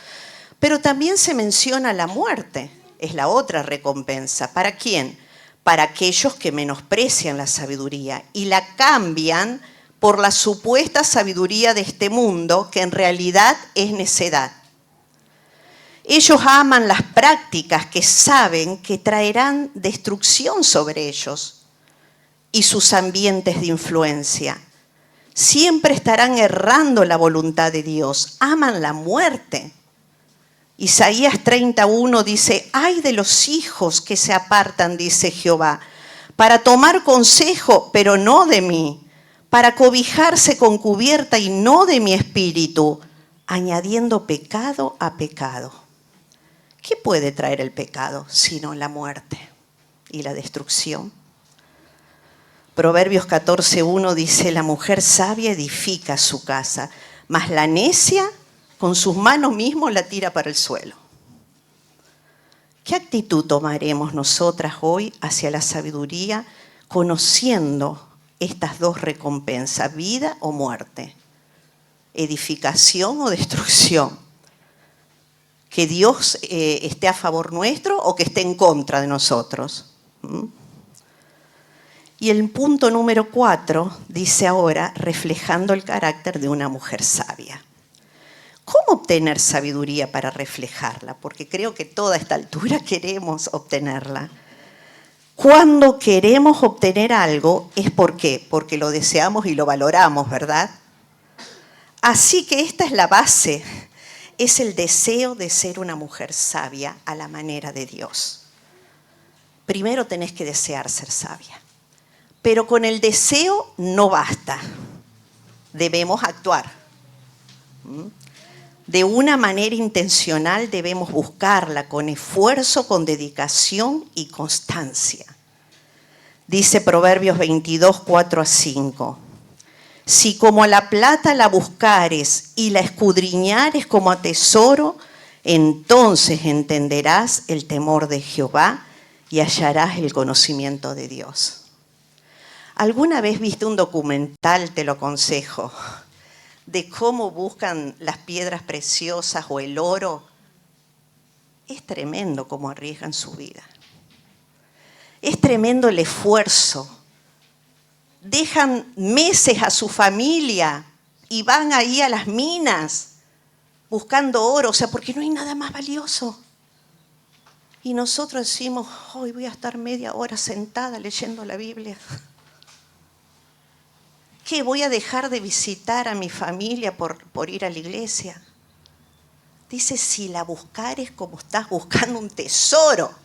Pero también se menciona la muerte. Es la otra recompensa. ¿Para quién? Para aquellos que menosprecian la sabiduría y la cambian por la supuesta sabiduría de este mundo, que en realidad es necedad. Ellos aman las prácticas que saben que traerán destrucción sobre ellos y sus ambientes de influencia. Siempre estarán errando la voluntad de Dios. Aman la muerte. Isaías 31 dice, ay de los hijos que se apartan, dice Jehová, para tomar consejo, pero no de mí, para cobijarse con cubierta y no de mi espíritu, añadiendo pecado a pecado. ¿Qué puede traer el pecado sino la muerte y la destrucción? Proverbios 14:1 dice, la mujer sabia edifica su casa, mas la necia con sus manos mismos la tira para el suelo. ¿Qué actitud tomaremos nosotras hoy hacia la sabiduría, conociendo estas dos recompensas, vida o muerte, edificación o destrucción? ¿Que Dios esté a favor nuestro o que esté en contra de nosotros? Y el punto número 4 dice ahora, reflejando el carácter de una mujer sabia. ¿Cómo obtener sabiduría para reflejarla? Porque creo que toda esta altura queremos obtenerla. Cuando queremos obtener algo, ¿es por qué? Porque lo deseamos y lo valoramos, ¿verdad? Así que esta es la base, es el deseo de ser una mujer sabia a la manera de Dios. Primero tenés que desear ser sabia, pero con el deseo no basta, debemos actuar. De una manera intencional debemos buscarla con esfuerzo, con dedicación y constancia. Dice Proverbios 22, 4-5. Si como a la plata la buscares y la escudriñares como a tesoro, entonces entenderás el temor de Jehová y hallarás el conocimiento de Dios. ¿Alguna vez viste un documental, te lo aconsejo, de cómo buscan las piedras preciosas o el oro? Es tremendo cómo arriesgan su vida. Es tremendo el esfuerzo. Dejan meses a su familia y van ahí a las minas buscando oro, o sea, porque no hay nada más valioso. Y nosotros decimos, hoy voy a estar media hora sentada leyendo la Biblia. ¿Qué? ¿Voy a dejar de visitar a mi familia por ir a la iglesia? Dice, si la buscares como estás buscando un tesoro.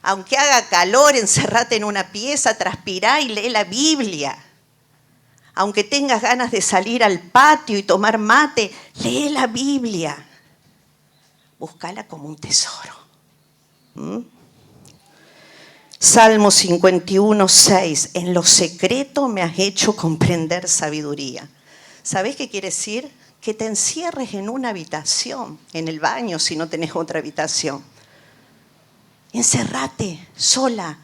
Aunque haga calor, encerrate en una pieza, transpirá y lee la Biblia. Aunque tengas ganas de salir al patio y tomar mate, lee la Biblia. Búscala como un tesoro. Salmo 51, 6. En lo secreto me has hecho comprender sabiduría. ¿Sabés qué quiere decir? Que te encierres en una habitación, en el baño si no tenés otra habitación. Encerrate sola,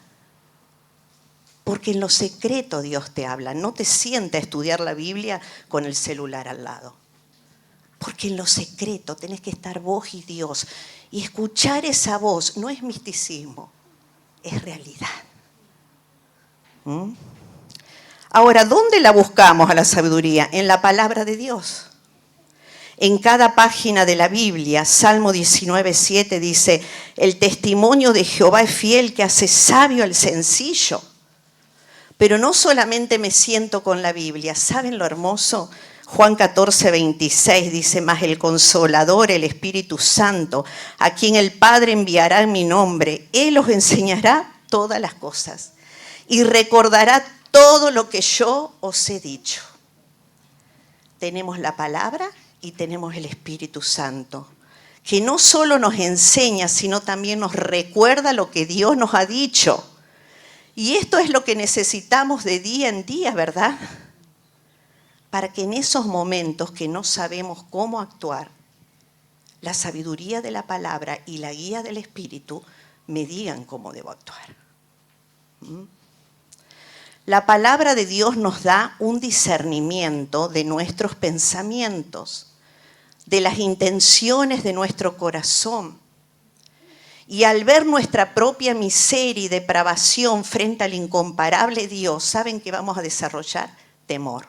porque en lo secreto Dios te habla. No te sientas a estudiar la Biblia con el celular al lado. Porque en lo secreto tenés que estar vos y Dios. Y escuchar esa voz no es misticismo, es realidad. Ahora, ¿dónde la buscamos a la sabiduría? En la palabra de Dios. En cada página de la Biblia, Salmo 19, 7 dice, el testimonio de Jehová es fiel que hace sabio al sencillo. Pero no solamente me siento con la Biblia, ¿saben lo hermoso? Juan 14, 26 dice, mas el Consolador, el Espíritu Santo, a quien el Padre enviará en mi nombre, Él os enseñará todas las cosas y recordará todo lo que yo os he dicho. Tenemos la palabra y tenemos el Espíritu Santo, que no solo nos enseña, sino también nos recuerda lo que Dios nos ha dicho. Y esto es lo que necesitamos de día en día, ¿verdad? Para que en esos momentos que no sabemos cómo actuar, la sabiduría de la palabra y la guía del Espíritu me digan cómo debo actuar. La palabra de Dios nos da un discernimiento de nuestros pensamientos, de las intenciones de nuestro corazón. Y al ver nuestra propia miseria y depravación frente al incomparable Dios, ¿saben qué vamos a desarrollar? Temor.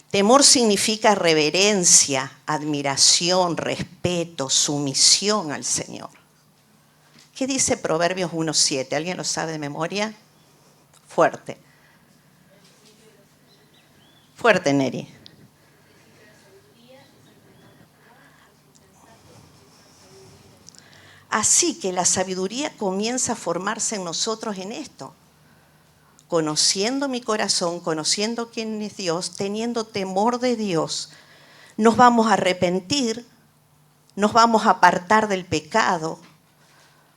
Temor significa reverencia, admiración, respeto, sumisión al Señor. ¿Qué dice Proverbios 1:7? ¿Alguien lo sabe de memoria? Fuerte. Fuerte, Neri. Así que la sabiduría comienza a formarse en nosotros en esto. conociendo mi corazón, conociendo quién es Dios, teniendo temor de Dios, nos vamos a arrepentir, nos vamos a apartar del pecado,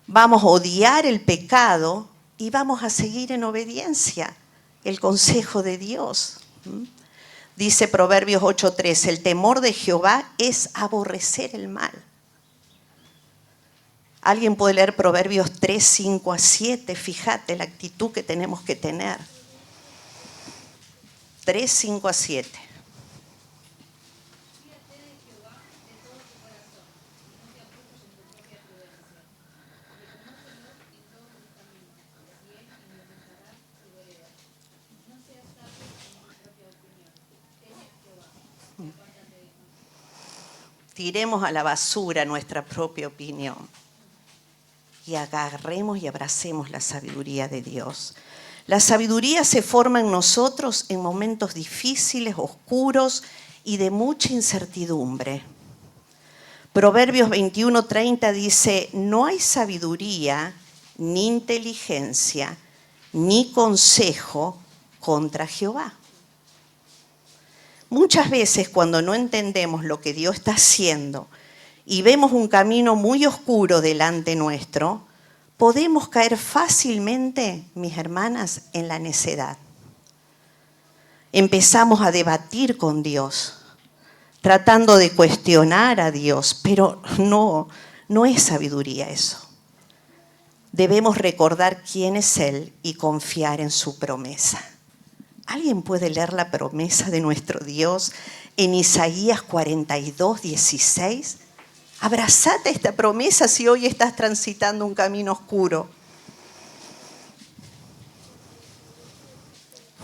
vamos a odiar el pecado y vamos a seguir en obediencia el consejo de Dios. Dice Proverbios 8:3, el temor de Jehová es aborrecer el mal. Alguien puede leer Proverbios 3:5-7, fíjate la actitud que tenemos que tener. 3:5-7. Tiremos a la basura nuestra propia opinión y agarremos y abracemos la sabiduría de Dios. La sabiduría se forma en nosotros en momentos difíciles, oscuros y de mucha incertidumbre. Proverbios 21:30 dice, no hay sabiduría, ni inteligencia, ni consejo contra Jehová. Muchas veces cuando no entendemos lo que Dios está haciendo y vemos un camino muy oscuro delante nuestro, podemos caer fácilmente, mis hermanas, en la necedad. Empezamos a debatir con Dios, tratando de cuestionar a Dios, pero no es sabiduría eso. Debemos recordar quién es Él y confiar en su promesa. ¿Alguien puede leer la promesa de nuestro Dios en Isaías 42:16? Abrazate esta promesa si hoy estás transitando un camino oscuro.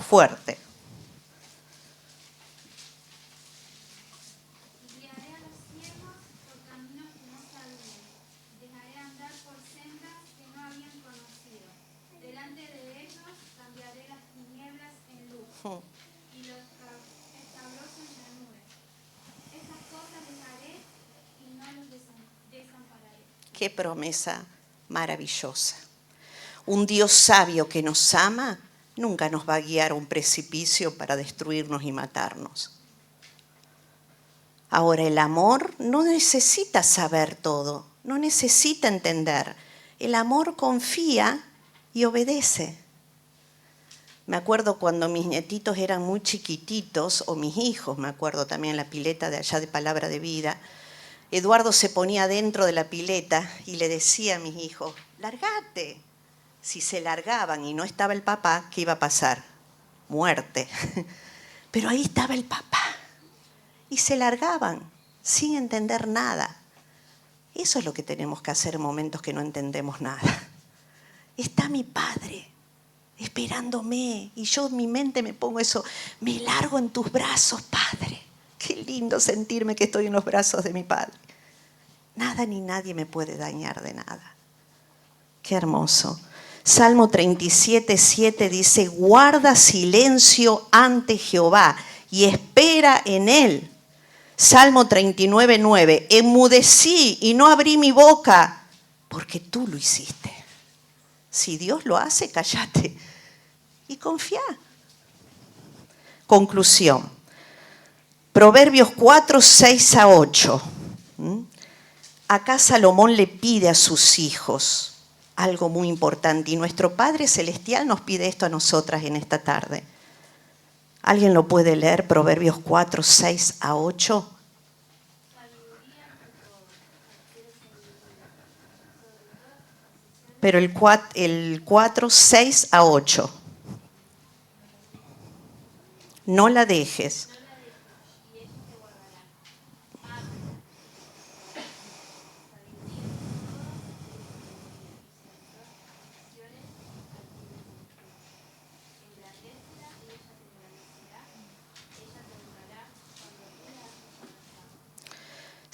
Fuerte. Guiaré a los ciegos por caminos que no sabían. Dejaré andar por sendas que no habían conocido. Delante de ellos cambiaré las tinieblas en luz y los establos en llanuras. Esas cosas les haré y no los desampararé. Qué promesa maravillosa. Un Dios sabio que nos ama nunca nos va a guiar a un precipicio para destruirnos y matarnos. Ahora, el amor no necesita saber todo, no necesita entender. El amor confía y obedece. Me acuerdo cuando mis nietitos eran muy chiquititos, o mis hijos, me acuerdo también la pileta de allá de Palabra de Vida, Eduardo se ponía dentro de la pileta y le decía a mis hijos, largate. Si se largaban y no estaba el papá, ¿qué iba a pasar? Muerte. Pero ahí estaba el papá. Y se largaban sin entender nada. Eso es lo que tenemos que hacer en momentos que no entendemos nada. Está mi padre esperándome y yo en mi mente me pongo eso, me largo en tus brazos, Padre. Qué lindo sentirme que estoy en los brazos de mi Padre. Nada ni nadie me puede dañar de nada. Qué hermoso. Salmo 37:7 dice, guarda silencio ante Jehová y espera en él. Salmo 39:9, enmudecí y no abrí mi boca porque tú lo hiciste. Si Dios lo hace, cállate y confía. Conclusión. Proverbios 4:6-8. Acá Salomón le pide a sus hijos algo muy importante y nuestro Padre Celestial nos pide esto a nosotras en esta tarde. ¿Alguien lo puede leer? Proverbios 4:6-8. Pero el 4:6-8. No la dejes.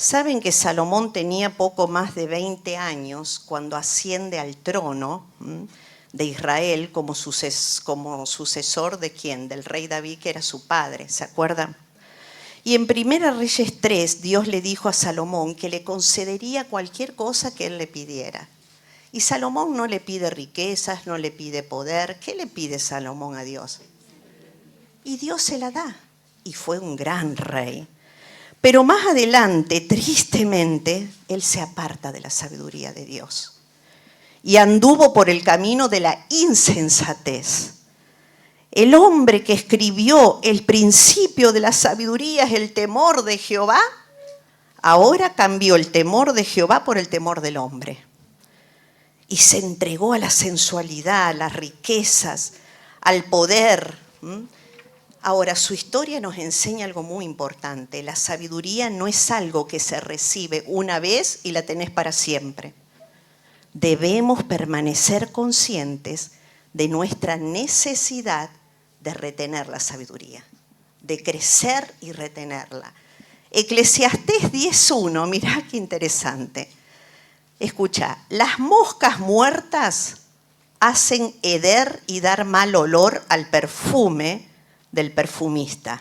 Saben que Salomón tenía poco más de 20 años cuando asciende al trono de Israel como sucesor de ¿quién? Del rey David, que era su padre, ¿se acuerdan? Y en 1 Reyes 3, Dios le dijo a Salomón que le concedería cualquier cosa que él le pidiera. Y Salomón no le pide riquezas, no le pide poder. ¿Qué le pide Salomón a Dios? Y Dios se la da. Y fue un gran rey. Pero más adelante, tristemente, él se aparta de la sabiduría de Dios. Y anduvo por el camino de la insensatez. El hombre que escribió el principio de la sabiduría es el temor de Jehová. Ahora cambió el temor de Jehová por el temor del hombre. Y se entregó a la sensualidad, a las riquezas, al poder. Ahora, su historia nos enseña algo muy importante. La sabiduría no es algo que se recibe una vez y la tenés para siempre. Debemos permanecer conscientes de nuestra necesidad de retener la sabiduría, de crecer y retenerla. Eclesiastés 10.1, mirá qué interesante. Escucha, las moscas muertas hacen heder y dar mal olor al perfume del perfumista.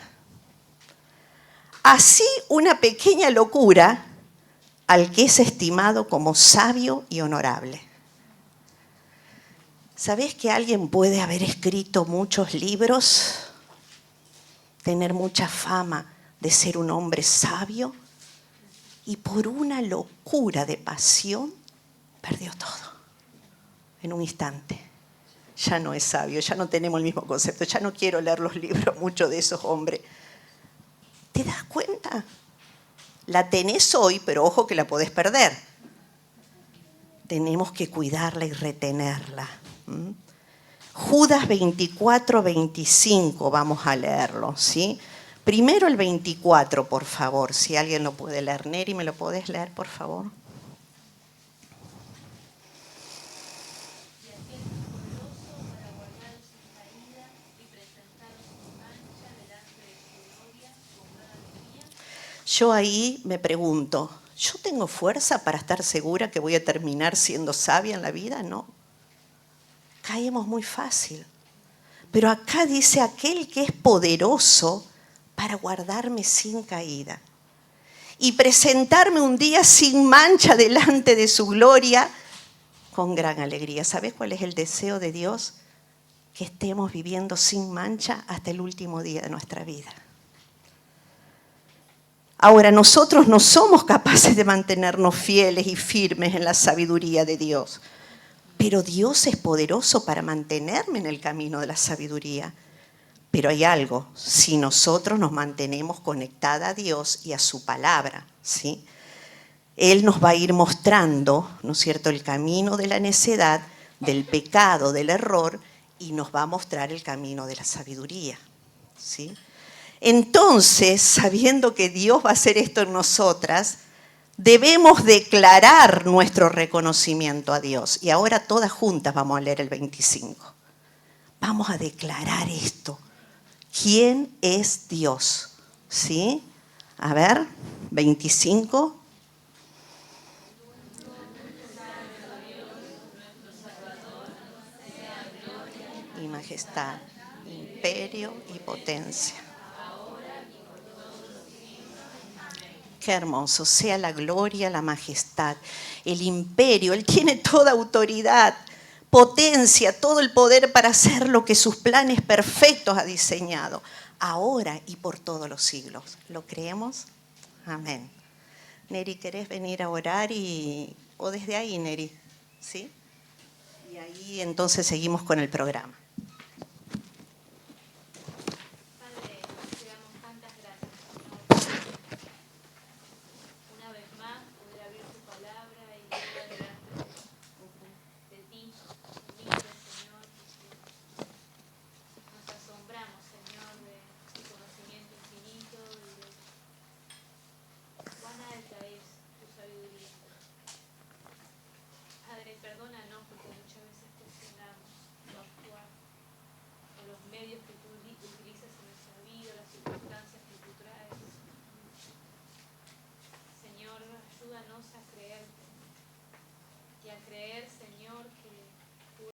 Así una pequeña locura al que es estimado como sabio y honorable. ¿Sabés que alguien puede haber escrito muchos libros, tener mucha fama de ser un hombre sabio y por una locura de pasión perdió todo en un instante? Ya no es sabio, ya no tenemos el mismo concepto, ya no quiero leer los libros mucho de esos hombres. ¿Te das cuenta? La tenés hoy, pero ojo que la podés perder. Tenemos que cuidarla y retenerla. Judas 24:25, vamos a leerlo, ¿sí? Primero el 24, por favor, si alguien lo puede leer. Neri, ¿me lo podés leer, por favor? Yo ahí me pregunto, ¿yo tengo fuerza para estar segura que voy a terminar siendo sabia en la vida? No. Caemos muy fácil. Pero acá dice aquel que es poderoso para guardarme sin caída y presentarme un día sin mancha delante de su gloria con gran alegría. ¿Sabes cuál es el deseo de Dios? Que estemos viviendo sin mancha hasta el último día de nuestra vida. Ahora, nosotros no somos capaces de mantenernos fieles y firmes en la sabiduría de Dios, pero Dios es poderoso para mantenerme en el camino de la sabiduría. Pero hay algo, si nosotros nos mantenemos conectados a Dios y a su palabra, ¿sí? Él nos va a ir mostrando, ¿no es cierto?, el camino de la necedad, del pecado, del error, y nos va a mostrar el camino de la sabiduría, ¿sí? Entonces, sabiendo que Dios va a hacer esto en nosotras, debemos declarar nuestro reconocimiento a Dios. Y ahora todas juntas vamos a leer el 25. Vamos a declarar esto. ¿Quién es Dios? ¿Sí? A ver, 25. Y majestad, imperio y potencia. Qué hermoso, sea la gloria, la majestad, el imperio. Él tiene toda autoridad, potencia, todo el poder para hacer lo que sus planes perfectos ha diseñado, ahora y por todos los siglos. ¿Lo creemos? Amén. Neri, ¿querés venir a orar? O desde ahí, Neri, ¿sí? Y ahí entonces seguimos con el programa.